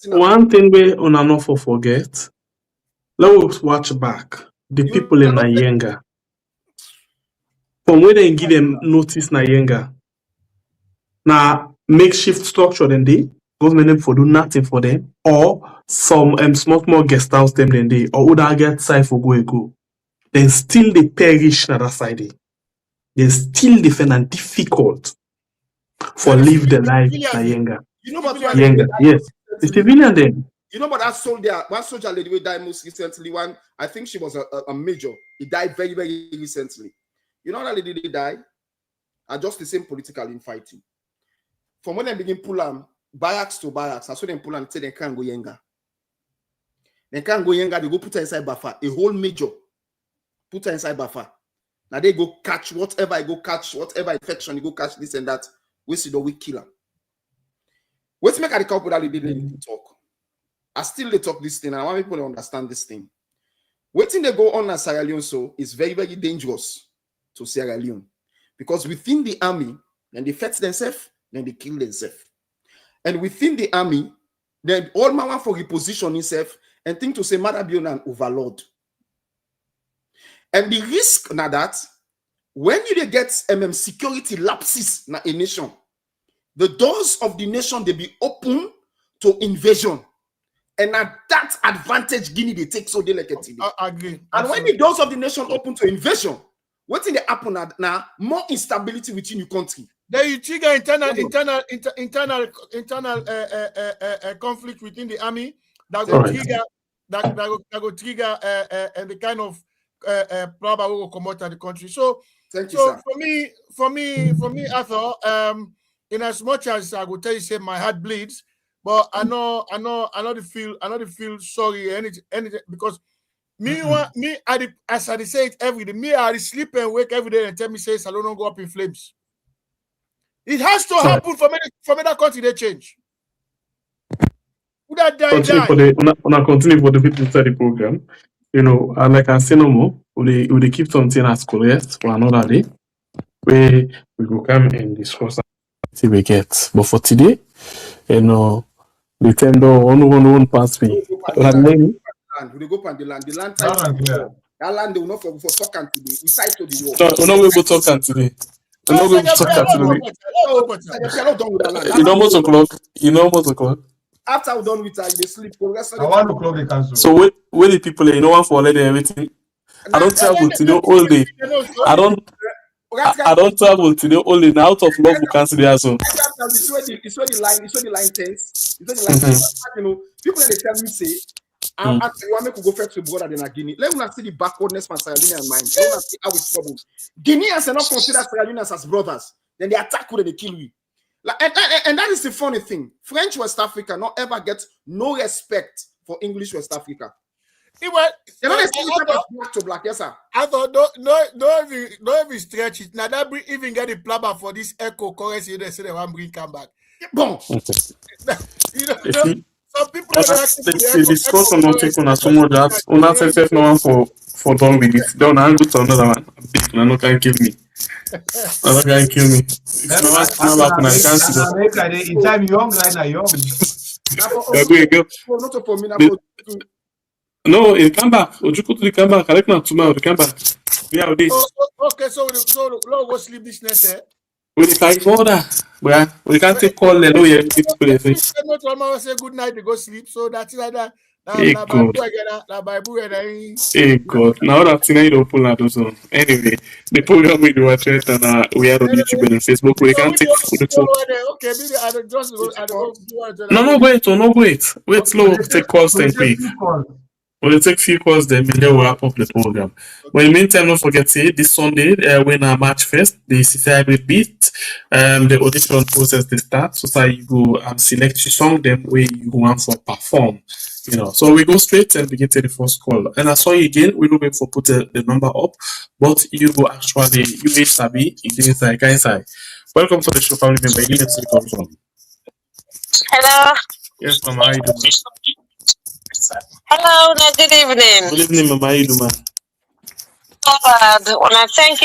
one thing we on and off forget. Let's watch back the people in Yenga. From where they give them notice na Yenga. Now makeshift structure then they government them for do nothing for them, or some small guest house them then they, or would I get side for go. Then still they perish na that side. They still defend and difficult for live the life na Yenga. You know what Yenga, yes. The civilian then. You know what that soldier, one soldier lady who died most recently, one, I think she was a major. He died very, very recently. You know that lady they died? Are just the same political infighting. From when they begin pull them barracks to barracks, that's when they pull and say they can't go Yenga. They can't go Yenga, they go put her inside buffer. A whole major put her inside buffer. Now they go catch whatever infection, you go catch this and that. We see the weak killer. What's make a couple that they talk? I still they talk this thing, and I want people to understand this thing. Waiting they go on at Sierra Leone so is very, very dangerous to Sierra Leone. Because within the army, then they fight themselves, then they kill themselves. And within the army, then all man for reposition himself and think to say Mother be an overlord. And the risk now that when you get security lapses in a nation, the doors of the nation they be open to invasion. And at that advantage, Guinea they take so they like it. I agree. And when the doors of the nation open to invasion, what in the happen now? More instability within your country. Then you trigger internal conflict within the army that will trigger that trigger the kind of problem will come out of the country. So, for me, I thought in as much as I would tell you, say my heart bleeds, but I know the feel sorry anything because as I say it every day, me I sleep and wake every day and tell me say Salon don't go up in flames. It has to happen for that country they change. Would that die? Continue for the people inside the program. You know, and like I say no more, we keep something as correct for another day where we will come and discuss until we get. But for today, you know, the tender one pass me. We go on the land. The land that land they will not for talking today. We side to the war. No, we go talking today. You know almost o'clock. After we're done with her, they sleep. I 1 o'clock they cancel. So where the people you know one for already everything. I don't travel to the all day. I don't travel to the all day. Now out of love we cancel the as well. It's where the line tense. You know, people they tell me say I want me to go first to brother than a Guinea. Let me see the backwardness from Sierra Leone and mine. Let me see how it's problems. Guineans are not considered Sierra Leoneans as brothers. Then they attack you and they kill you. And that is the funny thing. French West Africa not ever get no respect for English West Africa. You know, black to black, yes, sir. I thought don't even stretch it. Now that even get the plumber for this echo currency, they say they want bring come back. Bon. Some people the discussion not take on so much that una self no one for done with it. Don't I go to another one. Big no can kill me. No can kill me. In time young, right now young. No, it come back. Ojuku to come back. Correct now tomorrow to come back. Yeah, this. Okay, so go sleep this night. We can order. We can't take call the lawyer. Say good night to go sleep. So that's like that. Hey God. Now that tonight don't pull out also. Anyway, the program we do at Trent and we are on YouTube and Facebook. We can take the talk. Okay, maybe I don't just go. No, wait. Wait, slow. Take calls then quick. We'll take few calls then we'll wrap up the program. Well, in the meantime, don't forget this Sunday when our March 1st, the CCI beat the audition process they start. So you go select your song, then where you want for perform. You know, so we go straight and begin to the first call. And I saw you again, we will wait for put the number up, but you go actually you may sabi it is like guys. Welcome to the show, family member. You need to come from. Hello. Yes, Mama, how you doing? Hello, good evening. Good evening, Mama, how you doing? Una thank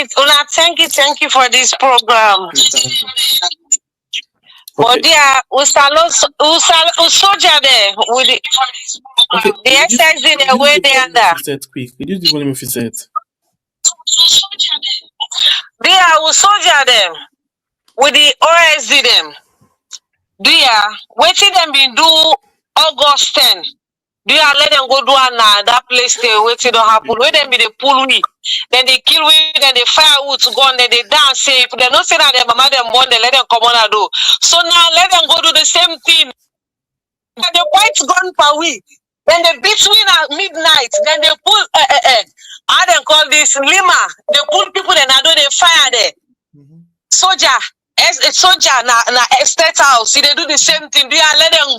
you for this program. Okay. Oh dear, soldier there with the SXD the way they are there. Quick. Reduce the volume if you said. Dear, soldier them with the OSD them. Dear, waiting them been do August 10. Do you let them go do that place there waiting don't happen? Where them be the pull we, then they kill we, then they fire wood to go, and then they dance safe. They don't say that their mama them born, they let them come on and do. So now let them go do the same thing. Then they white gun per week. Then they beat we at midnight. Then they pull how they call this Lima. They pull people and I do they fire there. Soldier. As a soldier na estate house, they do the same thing. Do you let them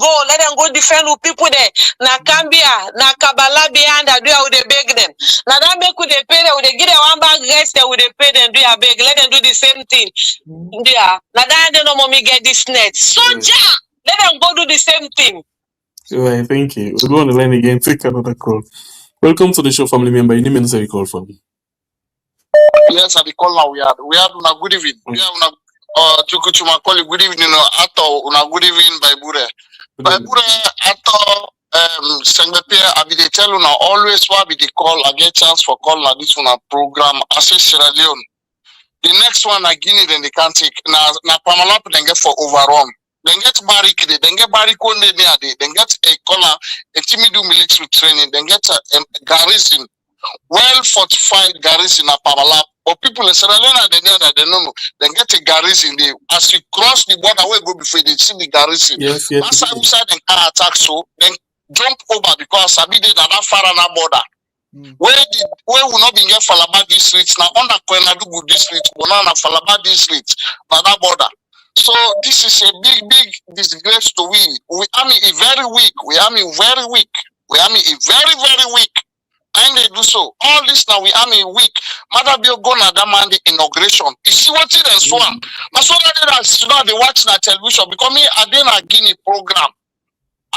go defend with people there. Na Cambia, na Kabala behind that do you they beg them. Now that make they pay them, they give them one bag rest, they will they pay them, do you beg, let them do the same thing. Yeah. Now that they know mommy get this net. Soldier, let them go do the same thing. Right, thank you. We'll go on the line again, take another call. Welcome to the show, family member. Your name and say you call from. Yes, I be call now. We have una good evening. We have una Chukuchuma call good evening. Ato una good evening by Bure. By Bure ato Sengbepe I be dey tell una always why be the call. I get chance for call na this una program. I say Sierra Leone. The next one I Guinea then they can't take. Na Pamalap then get for overrun. Then get barricade. Then get barricade there. Then get a collar, a timidu military training. Then get a garrison. Well fortified garrison in Pamalap. But people in Sierra Leone they know. Then get a garrison there. As you cross the border, where go before they see the garrison. Yes. Outside then can attack so then jump over because Sabi did that far on our border. Where will not be get Falaba district now under Kwenadugu district, but now Falaba district, by that border. So this is a big disgrace to we. We army is very weak. We army very weak. We army is very weak. And they do so. All this now we army weak. Mother Bill go na that man the inauguration. You see what it is for? Now so that they watch that television because me I did a Guinea program.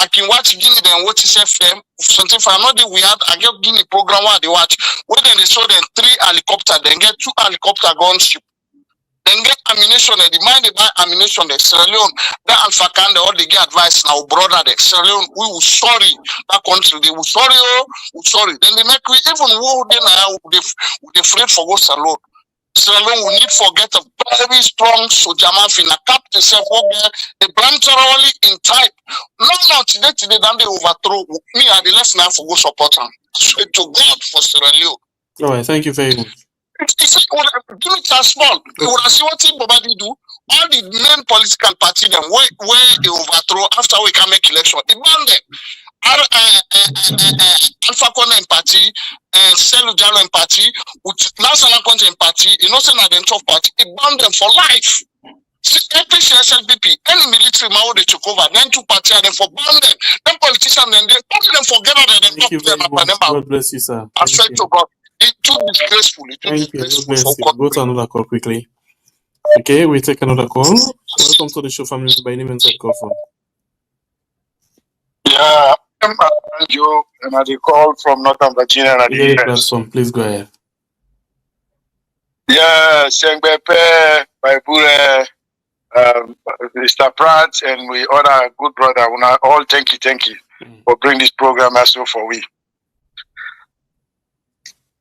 I can watch Guinea then what is FM. Something for another we had I get Guinea program where they watch. When then they show them 3 helicopters, then get 2 helicopter gunship. Then get ammunition and the mind they buy ammunition the Sierra Leone, that Alpha Kande all they get advice now, brother the Sierra Leone, we will sorry that country, they will sorry, we sorry. Then they make we even who then they afraid for what's alone. Sierra Leone we need forget a very strong soldier man in a cap to self the brand thoroughly in type. No, today then they overthrow me and the less now for go support them. Swear to God for Sierra Leone. All right, thank you very much. It's do it as small. We will see what Bobadi do. All the main political party them where they overthrow after we can make election. They ban them. Alpha Kone party, Selu Jalo party, National Content party, Innocent Identity party. It ban them for life. APC, SLBP, any military man they took over, then 2 parties and then for ban them. Then politicians then they them forget that they Thank you very much. God bless you, sir. I swear to God. It's too disgraceful. Thank you. God bless you. Go to another call quickly. Okay, we take another call. Welcome to the show, family. By name and call from. Yeah, I'm Joe, and I call from Northern Virginia. Please go ahead. Yeah, Sengbepe, Baibure, Mr. Pratt, and we other good brother. All thank you for bringing this program also for we.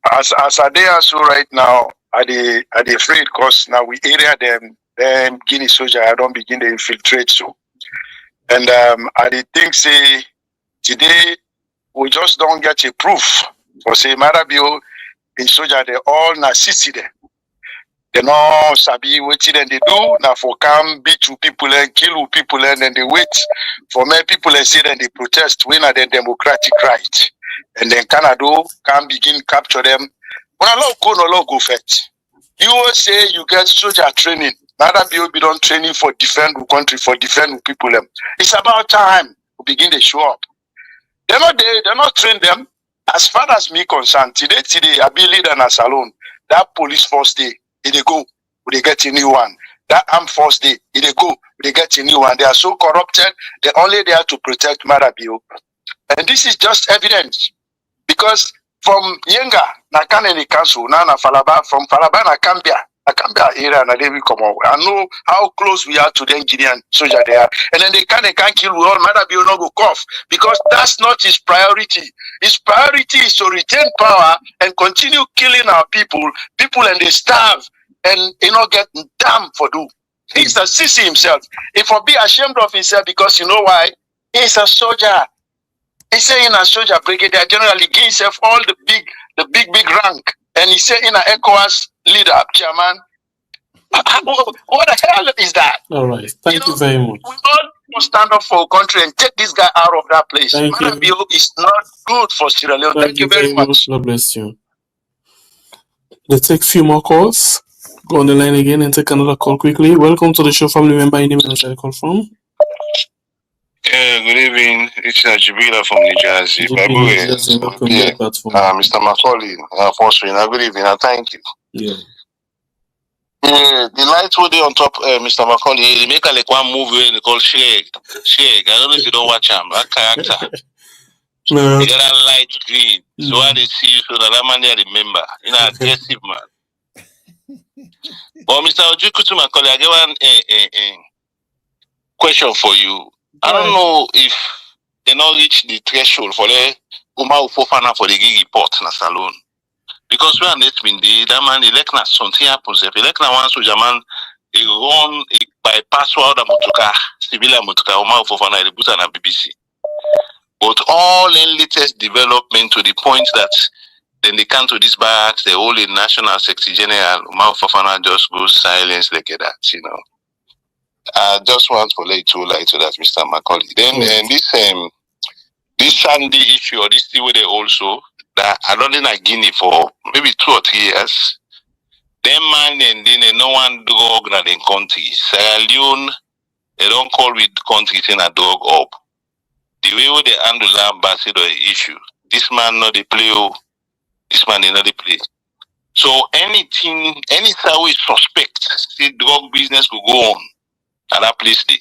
As I there so right now, I they afraid because now we area them Guinea soldier I don't begin to infiltrate so. And I they think say today we just don't get a proof. For say Marabio in soldier they all na sissy there. They know sabi what then they do now for come beat to people and kill people and then they wait for many people and say then they protest when are the democratic right. And then Canada can begin capture them. When a lot go fetch. You will say you get soldier training. Neither be done training for defend the country, for defend the people. It's about time to begin to show up. They're not train them. As far as me concerned, today, I be leader in a salon. That police force they go, they get a new one. that armed force they go, they get a new one. They are so corrupted, they're only there to protect Marabio. And this is just evidence. Because from Yenga, Nakaneni Council, Nana Falaba, from Falaba, Nakambia area, and they will come over. I know how close we are to the Guinean soldier there. And then they can't kill we all, Marabio no go cough. Because that's not his priority. His priority is to retain power and continue killing our people, and they starve and get damn for do. He's a sissy himself. If he be ashamed of himself, because you know why? He's a soldier. He say in a soldier brigadier general, he gives himself all the big rank. And he say in an ECOWAS leader, chairman. What the hell is that? All right. Thank you very much. We all must stand up for our country and take this guy out of that place. Marabio is not good for Sierra Leone. Thank you very much. God bless you. Let's take a few more calls. Go on the line again and take another call quickly. Welcome to the show, family member. Any minute I call from? Good evening. It's Jibila from New Jersey. Mr. Macaulay, good evening. Thank you. Yeah. The light will be on top, Mr. Macaulay. They make like one movie called Shag. I don't know if you don't watch him. That character. No. They got a light green. So when they see you, so that man they remember. You know, aggressive man. But Mr. Ojukutu Macaulay, I get one question for you. I don't know if they not reach the threshold for the Uma Ufofana for the gig report na salon. Because when it's been that man elect na something happens. If elect na one soldier man, he run by password motoka, civilian motoka, Uma Ufofana they put on BBC. But all in latest development to the point that then they come to this barracks, they hold a national secretary general, Uma Ufofana just goes silence like that, you know. I just want to lay to that, Mr. Macaulay. Then this Sandy issue or this thing where they also that I don't think Guinea for maybe 2 or 3 years. Them man and then no one dog na the country. Sierra Leone, they don't call with country saying a dog up. The way where they handle that ambassador issue, this man not the play, this man is not the play. So anything we suspect, see drug business will go on. At that place there.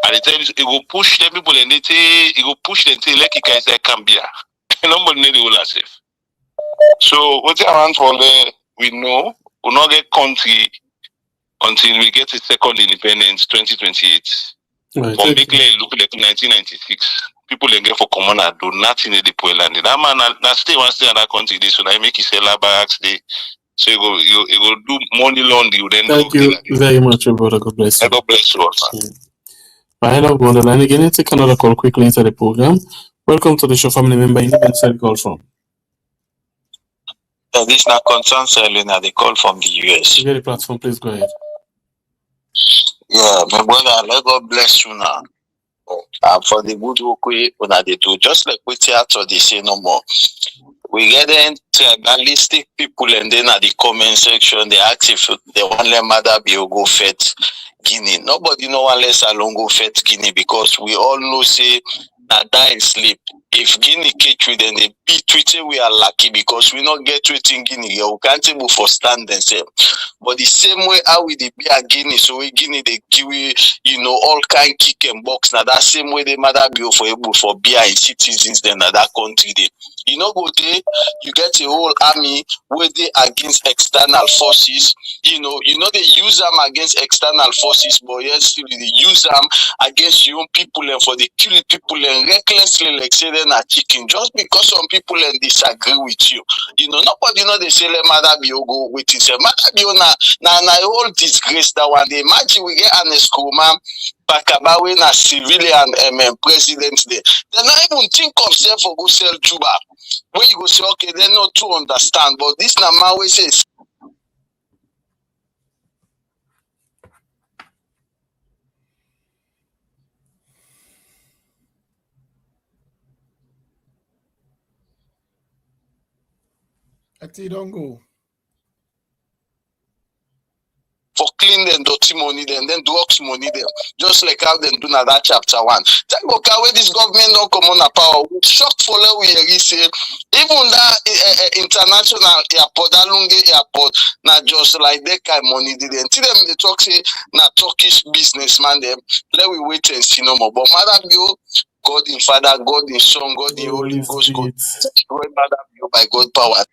And they tell you, it will push the people and they say, it will push them till like you guys can be. Nobody need to safe. So what I want for the we know we'll not get country until we get a second independence 2028. Right. From big look like 1996. People they get for common and do nothing in the Poland. That man that stay in that country this so I make you sell barracks there. So you go do money laundering. Then thank you very much, brother. God bless you. God bless you. I have on the line again. Let's take another call quickly into the program. Welcome to the show, family member. Independent side call from. This is not concern Selena. They call from the US. You get the platform, please go ahead. Yeah, my brother, let God bless you now. For the good work we they do, just like we theater they say no more. We get them tribalistic people and then at the comment section they ask if they want let mother be go fet Guinea. Nobody know unless alone go fet Guinea because we all know say that die sleep. If Guinea catch you, then they beat Twitter. We are lucky because we not get tweet in Guinea. We can't able for stand themselves. But the same way how we be a Guinea, so we Guinea they give all kind kick and box. Now that same way they mother be for able for beer and citizens then that country they. Go there, you get a whole army where they against external forces. They use them against external forces, but yes, they use them against your own people and for the kill people and recklessly like say they're not chicken just because some people and disagree with you. Nobody they say let mother be go with it. Mother be na whole disgrace that one. They imagine we get an man Pakabawe na civilian president there. They not even think of self for go sell Juba. When you go say, okay, they're not to understand, but this Namawe says. I think don't go. For clean them dirty money then drugs money them. Just like how they do now that chapter 1. Thank God where this government don't come on a power. Shock for we say even that international airport, Alunge airport, now just like that kind of money didn't. Tell them they talk say na Turkish businessman them. Let we wait and see no more. But Madam you, God in Father, God in Son, God in Holy Ghost, God. Madam you by God power.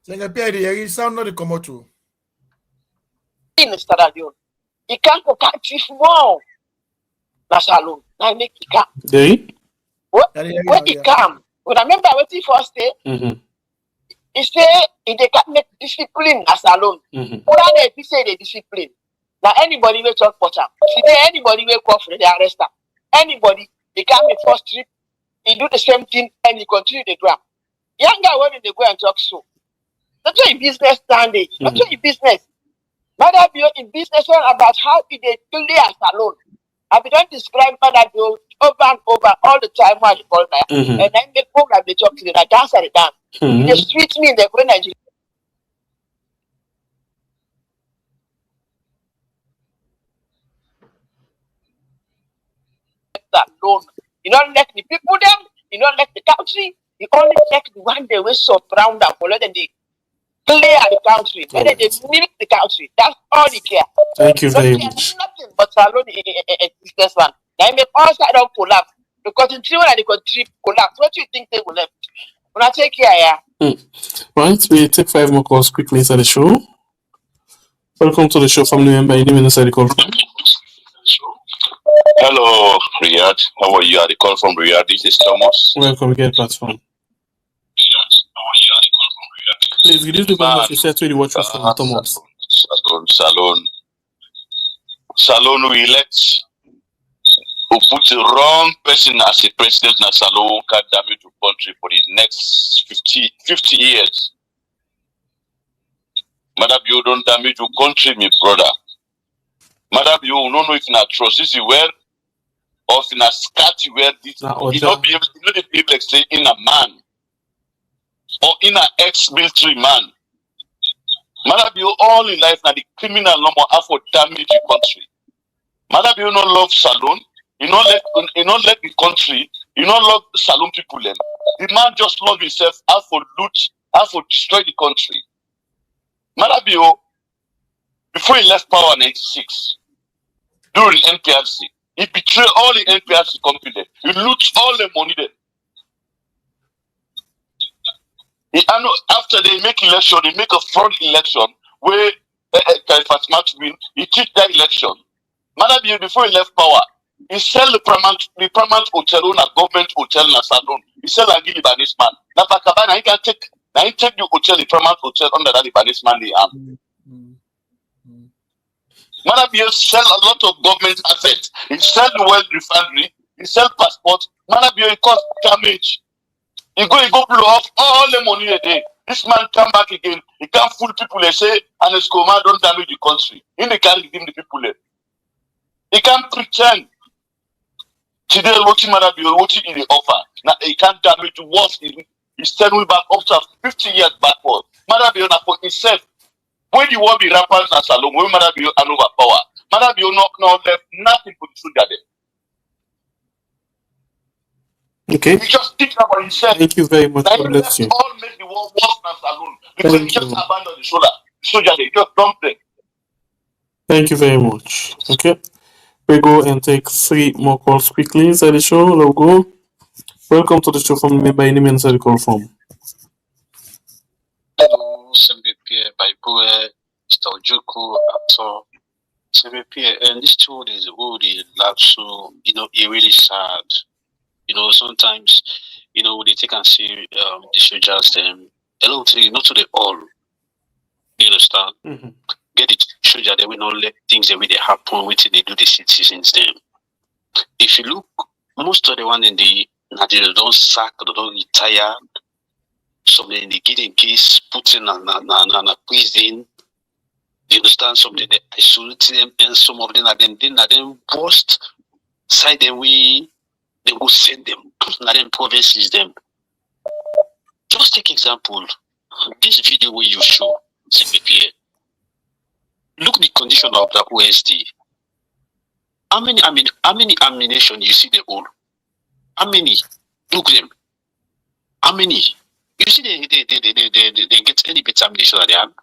You sound not the Komoto. Mr. Radio. He can't go catch you more. That's alone. Now make it come. They? What he come? When I remember what he first say, he say he they can't make discipline as alone. What they say they discipline. Now anybody will talk for him. Today anybody will call for the arrest him. Anybody, he come the first trip, he do the same thing and he continue the drum. Yenga when they go and talk so. That's why business standing. That's why business. Mother Bio in business all about how they clear as alone. I don't describe Mother Bio over and over all the time while you call there. And then the program they talk to the dance at the dance. They street me in the Green Nigeria. Alone. You don't let the people them, you don't let the country, you only let the one they will surround them for letting they clear the country, then they milk the country. That's all they care. Thank you very much. Nothing but alone a businessman. They make all side of collapse because in children they country collapse. What do you think they will left? When I take care, yeah. Right, we take 5 more calls quickly inside the show. Welcome to the show from New by name inside the call from. Hello, Riyadh. How are you? I call from Riyadh. This is Thomas. Welcome, get platform. Please, reduce the volume of your set to watch from Thomas. Salon, we elect who put the wrong person as a president na Salon can damage the country for the next 50 years. Madam, you don't damage your country, my brother. Madam, you don't know if in a atrocity where or if in a scat where this you not be able to say in a man or in an ex-military man. Madam, you all in life now the criminal no more have for damage the country. Madam, you don't love Salon, you don't let the country, you don't love Salon people. The man just love himself, have for loot, have for destroy the country. Madam, you before he left power in 96, during NPRC, he betrayed all the NPRC company. He loot all the money there. After they make election, they make a fraud election where Fatima win. He took that election. Madam, before he left power, he sell the permanent hotel on a government hotel in a salon. He sell a Libanese man. Now, Bakabana, he can take the hotel, the permanent hotel under that Libanese man they have. Madam, you sell a lot of government assets. He sell the world refinery. He sell passport. Madam, you cost damage. He go blow off all the money a day. This man come back again. He can't fool people. They say, and his command don't damage the country. He can't redeem the people. He can't pretend. Today, watching Madam, you're watching in the offer. Now, he can't damage the worst. He's turning back up to 50 years backward. Madam, you're not for himself. When you want to be rappers and salon, when Madam, you're an overpower. Madam, you're not left nothing for the soldier there. Okay. He just think about himself. Thank you very much. God bless you. All make the world worse than saloon because he just abandoned the soldier. They just don't play. Thank you very much. Okay. We go and take 3 more calls quickly inside the show. Let's go. Welcome to the show from me by name inside the call from. Hello, SMBP, Baibu, Mr. Ojuku, actor. SMBP, and this 2 days ago, the lab, so, it really sad. Sometimes, they take and see the soldiers, them, a lot of things, not to the all. You understand? Get the soldier, they will not let things that really happen, wait till they do the citizens, them. If you look, most of the one in the they don't sack, they don't retire. Some in the Guinean case, put in a prison. You understand? Some they isolate them, and some of them are then post side the way they go send them, and then provinces them. Just take example. This video where you show CPPA. Look the condition of the OSD. How many ammunition you see the all? How many? Look them. How many? You see they get any better ammunition than they have?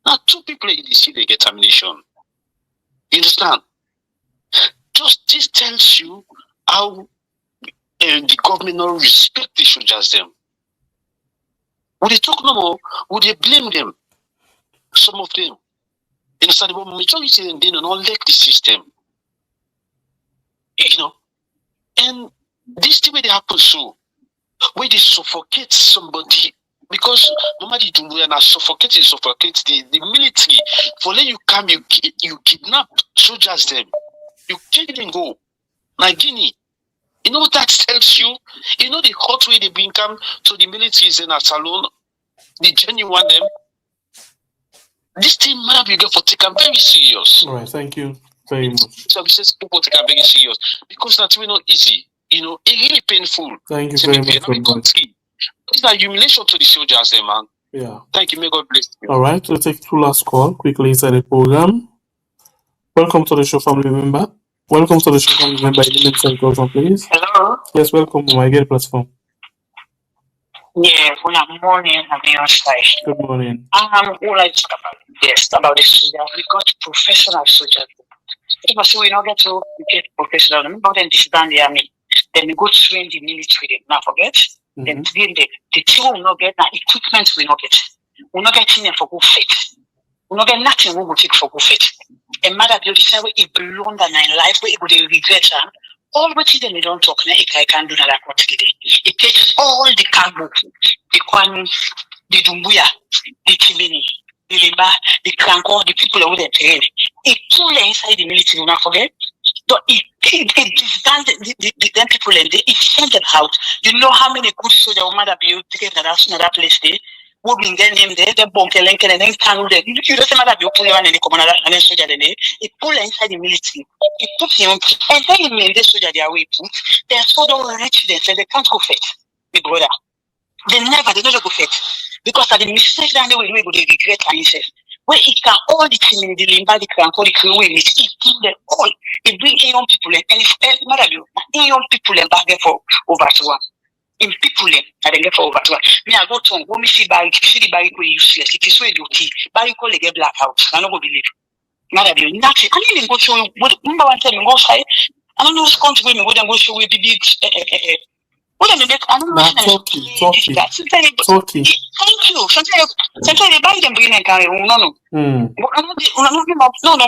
Now 2 people in the city they get ammunition. You understand? Just this tells you how the government don't respect the soldiers them. Would they talk no more? Would they blame them? Some of them. You understand? The majority of them they don't like the system. You know? And this thing where they happen so, where they suffocate somebody, because normally we are suffocating the military. For let you come, you kidnap soldiers them. You take them go. Like Guinea. You know what that tells you? You know the hot way they bring come to the militaries in a salon, the genuine them. This thing might be for take them very serious. All right, thank you very much. So people take them very serious because that's really not easy. You know, it's really painful. Thank you very much. It's a humiliation to the soldiers, man. Yeah. Thank you. May God bless you. All right, we'll take 2 last call quickly inside the program. Welcome to the show, family member. Welcome to the show, family member. Call, please. Hello. Yes, welcome to my get platform. Yeah, good morning. I'm your side. Good morning. All I talk about the soldier. We got professional soldiers. Because we don't get professional. Remember them disband the army. Then we go train the military. Now forget. Then the team will not get equipment. We not get. We not get in for good faith. We not get nothing. We will take for good faith. And mother be the same way it belong in life where it would regret. All what they don't talk. I can do that. It takes all the cargo, the Kwani, the Dumbuya, the Chimini, the Limba, the Kranko, the people over there train. It pull inside the military. Do not forget. So it disband the people and it send them out. You know how many good soldiers will mother be taken to that place there? Who bring their name there? They bomb and then can there. You don't say mother be pull one and the commander and then soldier there. It pull inside the military. It puts him and then you mean the soldier their way put. They are so don't reach them and they can't go fit. Big brother. They don't go fit. Because of the mistake that they will do, they regret themselves. Where it can all the team in the limba, the can call the crew in it, kill them all. It bring young people and if mother you young people and back there for over to one. In people and they get for over to one. Me I go to go me see the barrick way useless. It is so dirty. Barrick call they get black out. I don't go believe. Mother you nothing. I didn't even go show you number one time go side. I don't know who's going to go and go show you the big what I mean, I don't know. Talking. Thank you. Sometimes they buy them bring and carry. No. No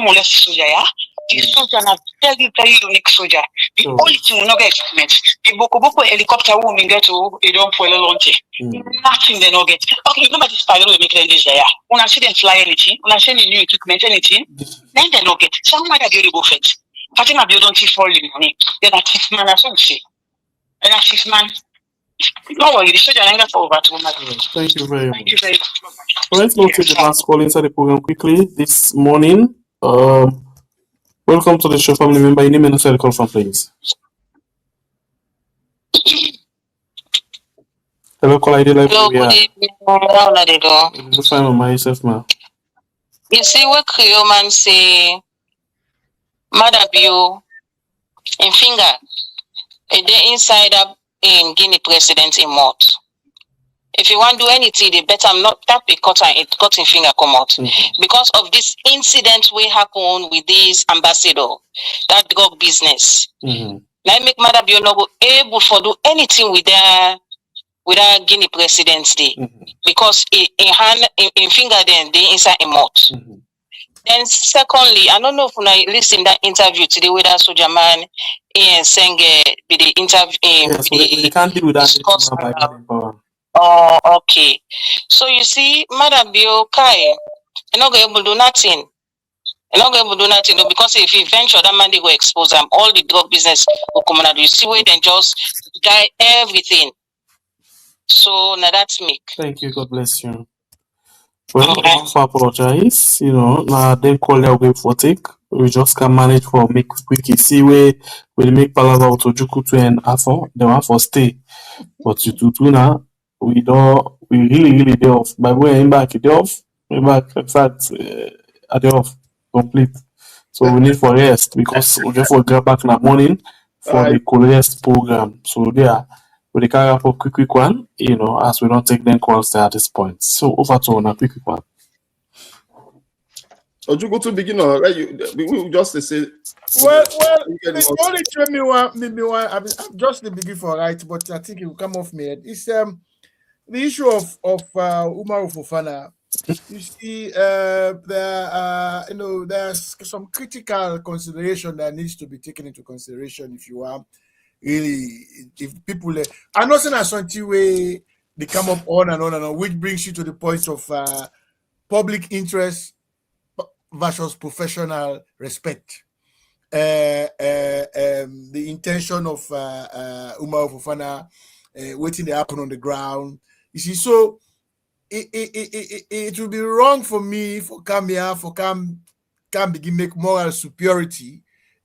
more less soldier. Yeah, the soldier are very unique soldier. The only thing we not get equipment. The boko helicopter will get to they don't for a launch. Nothing they not get. Okay, nobody spider will make them this there. When I see them fly anything, when I see the new equipment anything, then they not get. Some might have to go fetch. Fatima build on fall in money. Then a chief man as well say. And a chief man. No worry, the soldier ain't for over to Thank you very much. Thank you very much. All right, let's take the last call inside the program quickly this morning. Welcome to the show, family member. Your name and the call from, please. Hello, call ID live. Hello, good evening. How are they doing? I'm fine with myself, ma. You see what Creole man say, Mother Bio in finger, they inside up in Guinea president in mouth. If you want to do anything, they better not tap a cutting finger come out. Because of this incident we happen with this ambassador, that drug business. Now make Mother Bio not able to do anything with their Guinea presidents day. Because in finger then they inside a mouth. Then secondly, I don't know if I listen that interview today with that soldier man and saying the interview. Yes, we can't deal with that. Oh, okay. So you see, Madam Bio Kai, you're not able to do nothing. You're not going to do nothing because if you venture, that man they go expose them. All the drug business will come out. You see where they just guy everything. So now that's me. Thank you. God bless you. Well, I also apologize. Now they call their way for take. We just can manage for make quick. See where we make Palava to Jukutu and Afo. The one for stay. But you do now. We really day off. By the way, I'm back. Day off. I'm back. In fact, at the off complete. So we need for rest because we get for get back in the morning for the rest program. So there. We carry up a quick one, as we don't take them calls there at this point. So over to on a quick one. Or you go to begin or we just say Well, the only thing me want, I'm just the begin for right, but I think it will come off me. It's the issue of Umaru Fofana. You see, there's some critical consideration that needs to be taken into consideration if you are really, if people, I'm not saying something way they come up on and on, which brings you to the point of public interest versus professional respect. The intention of Umaru Fofana waiting to happen on the ground. You see, so it would be wrong for me for come begin make moral superiority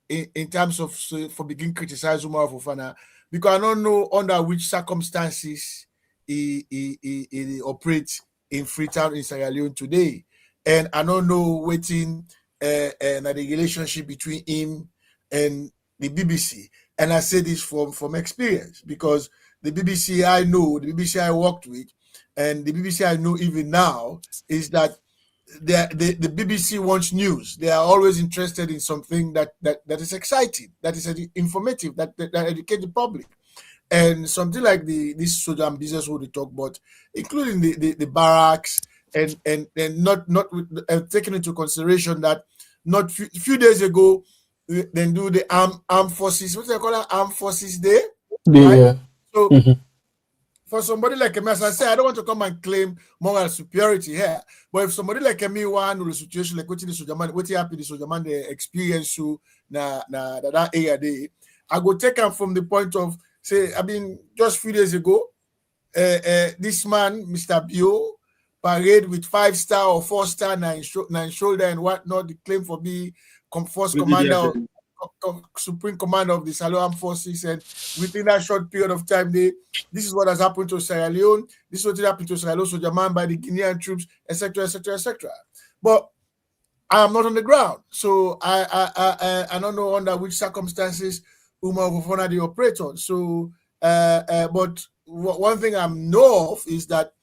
in terms of for begin criticize Umaru Fofana because I don't know under which circumstances he operates in Freetown in Sierra Leone today, and I don't know waiting and the relationship between him and the BBC. And I say this from experience because the BBC I know, the BBC I worked with, and the BBC I know even now is that the BBC wants news. They are always interested in something that is exciting, that is informative, that educate the public. And something like this Sudan business what we talk about, including the barracks and not taking into consideration that not few days ago then do the armed forces, what do they call it, armed forces day, right? So for somebody like me, as I say, I don't want to come and claim moral superiority here, but if somebody like me one the situation like what the Sojaman, what happened the Sojaman the experience to that area day, I go take them from the point of say, I mean, just few days ago, this man, Mr. Bio, parade with 5-star or 4-star nine shoulder and whatnot, the claim for being first commander of supreme commander of the Sierra Leone forces, and within that short period of time, this is what has happened to Sierra Leone. This is what happened to Sierra Leone Sojaman by the Guinean troops, etc., etc., etc. But I am not on the ground, so I don't know under which circumstances Umaru Fofana the operator. So, but one thing I know of is that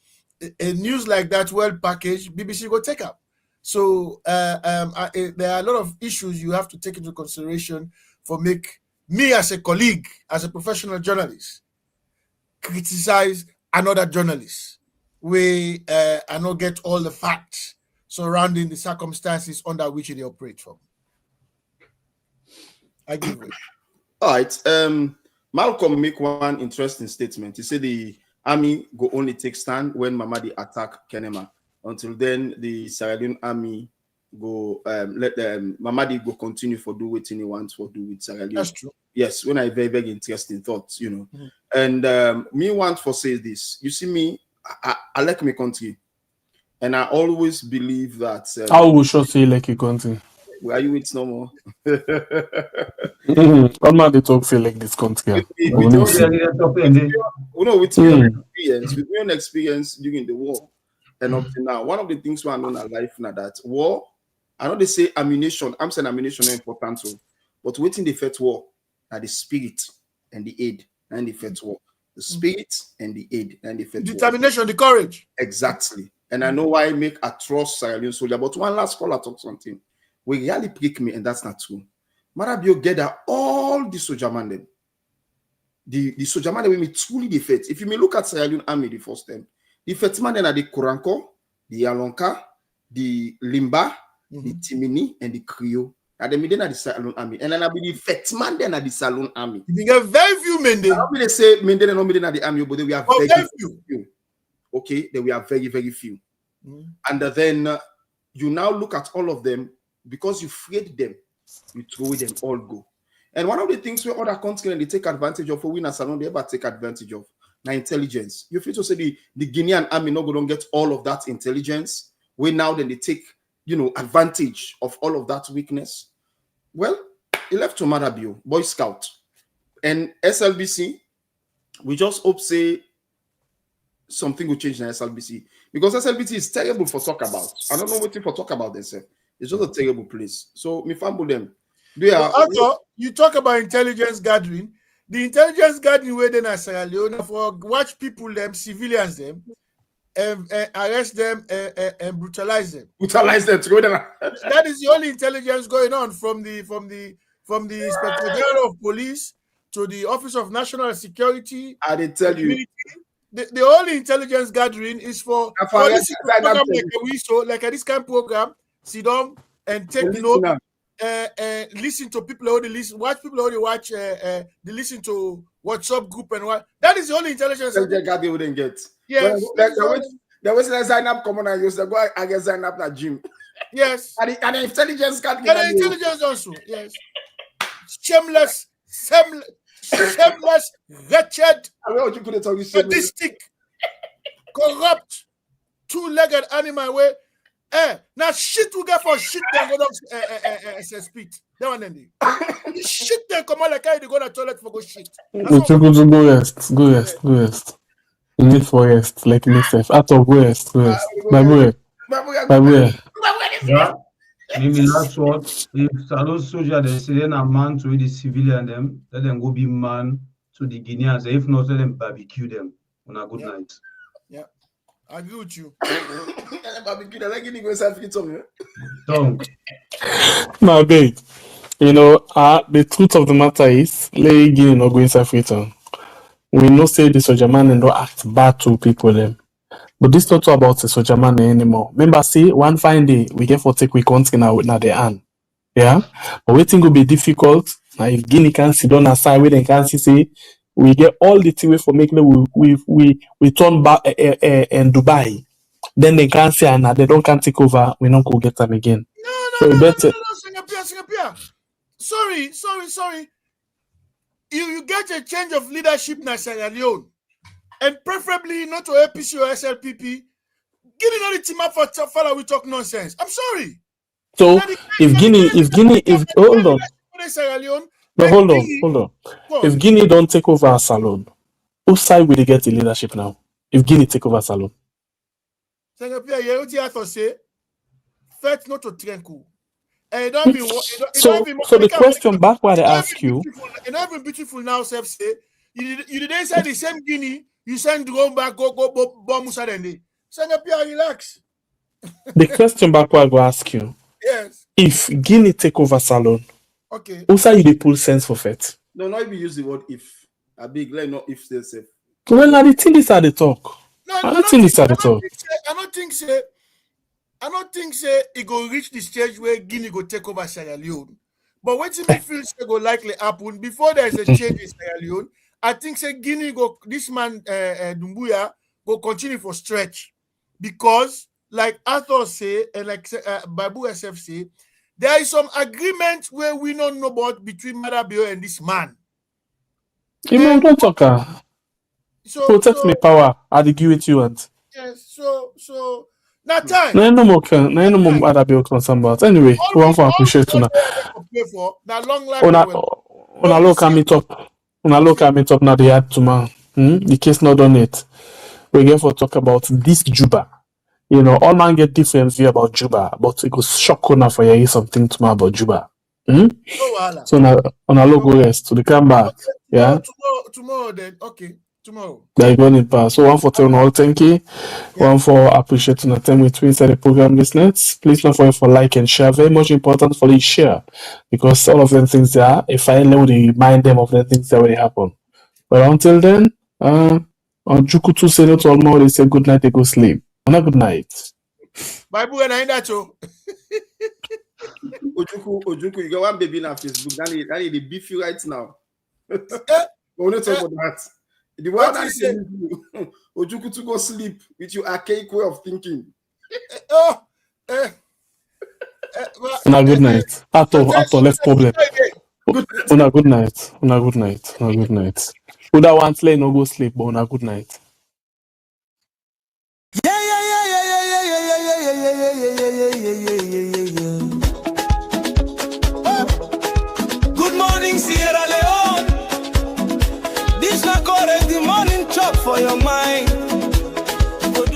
a news like that, well packaged, BBC will take up. So there are a lot of issues you have to take into consideration for make me as a colleague, as a professional journalist, criticize another journalist. We I not get all the facts surrounding the circumstances under which they operate from. I give it. All right. Malcolm make one interesting statement. He said the army go only take stand when Mamadi attack Kenema. Until then, the Sierra Leone army go let Mamadi go continue for do what he wants for do with Sierra Leone. That's true. Yes, when I very, very interesting thoughts, And me want for say this. You see me, I like my country. And I always believe that how we should say like a country. Where you with no more? I'm not the talk feel like this country. With your experience during the war and up to now, one of the things we know in life now that war, I know they say ammunition. I'm saying ammunition is important too, but waiting the first war are the spirit and the aid and the first war. The spirit and the aid and the first determination, the courage. Exactly. And I know why I make a trust Sierra Leone soldier. But one last caller talk something. We really prick me, and that's not true. Marabio gather all the soldier man them. The soldier man will be truly the fate. If you may look at Sierra Leone army the first time, the fate man then are the Koranko, the Alonka, the Limba, the Timini, and the Creole. And then are the Sierra Leone army. And then I be the fate man then are the Sierra Leone army. You get very few men there. How they say men then and not the army, but we are very few. Okay, then we are very, very few. And then you now look at all of them. because you afraid them, you throw them all go. And one of the things where other countries they take advantage of for we in Salon, they ever take advantage of now intelligence. You feel to say the Guinean army not going to get all of that intelligence. Where now then they take advantage of all of that weakness. Well, it left to Marabio, Boy Scout, and SLBC. We just hope say something will change in SLBC because SLBC is terrible for talk about. I don't know what for talk about themselves. It's just a terrible place. So me fumble them. You talk about intelligence gathering. The intelligence gathering where they in Sierra Leone for watch people them, civilians them, arrest them and brutalize them. Brutalize them. That is the only intelligence going on from the Inspector General of Police to the Office of National Security. I did tell you. The only intelligence gathering is for this program like this kind of program, sit down and take note, listen to people who listen, watch people who watch, they listen to WhatsApp group and what. That is the only intelligence they wouldn't get. Yes. There was a sign up common and used to go I get sign up at gym. Yes. And the intelligence got the intelligence also, yes. Shameless, wretched, sadistic, corrupt, two-legged animal where now shit we get for shit then go down SSP. That one ending. Shit then come on like I they go to toilet for go shit. Go rest. You need for rest, like myself. Out of rest. My boy. Yeah. Maybe last word. If Salon soldier they say then a man to the civilian them, let them go be man to the Guineans. If not, let them barbecue them on a good night. Yeah, I agree with you. Barbecue, I like it go inside free tongue. My babe, the truth of the matter is, let Guinea not go inside free tongue. We know say the soldier man and don't act bad to people them. But this not about the soldier man anymore. Remember, see, one fine day we get for take we country now the hand. Yeah? But waiting will be difficult. Now if Guinea can sit on aside where they can see, we get all the thing for making we turn back in Dubai. Then they can't say and they can't take over, we don't go get them again. No, Singapore. Sorry. You get a change of leadership in Sierra Leone. And preferably not to APC or SLPP. Give it not the team up for follow we talk nonsense. I'm sorry. So if Guinea, hold on. But hold on. If Guinea don't take over a salon, whose side will they get the leadership now? If Guinea take over salon. So the question back where I ask you. It's not even beautiful now, say you didn't say the same Guinea. You send drone back, go bomb Musa Dende. Singapore, relax. The question back where I go ask you. Yes. If Guinea take over salon, okay. Also you they pull sense for faith. No, not even use the word if. A big like not if they say. Well, now the thing is at the talk. I don't think say it go reach the stage where Guinea go take over Sierra Leone. But what if it feels go likely happen before there is a change in Sierra Leone? I think say Guinea go this man Dumbuya go continue for stretch because like Arthur say and like Babu SF say there is some agreement where we don't know about between Marabio and this man. You don't talk. Protect me power. I give it you want. Yes. So now time. No more Marabio concern about. Anyway, we want to appreciate you now. Una look at me top. Una look at me top now. They had tomorrow. The case not done it. We get for talk about this Juba. All man get different view about Juba, but it was shock now for you something tomorrow about Juba. So now on a logo rest to the come back. Yeah. Tomorrow then. Okay. Tomorrow. They're going in pass. So one for telling all thank you. One for appreciating the time with inside the program listeners. Please don't forget for like and share. Very much important for you share. Because all of them things there, if I know they remind them of the things that already happen. But until then, on Jukutu say no to all more, they say good night, they go sleep. On a good night. Bible and I that too. Ojuku, you got one baby on Facebook. That need the beef you right now. We want to talk about that. The one that said Ojuku to go sleep with your archaic way of thinking. Una good night. Ato, left problem. Una good night. Una good night. Una good night. Uda want play no go sleep, but una good night.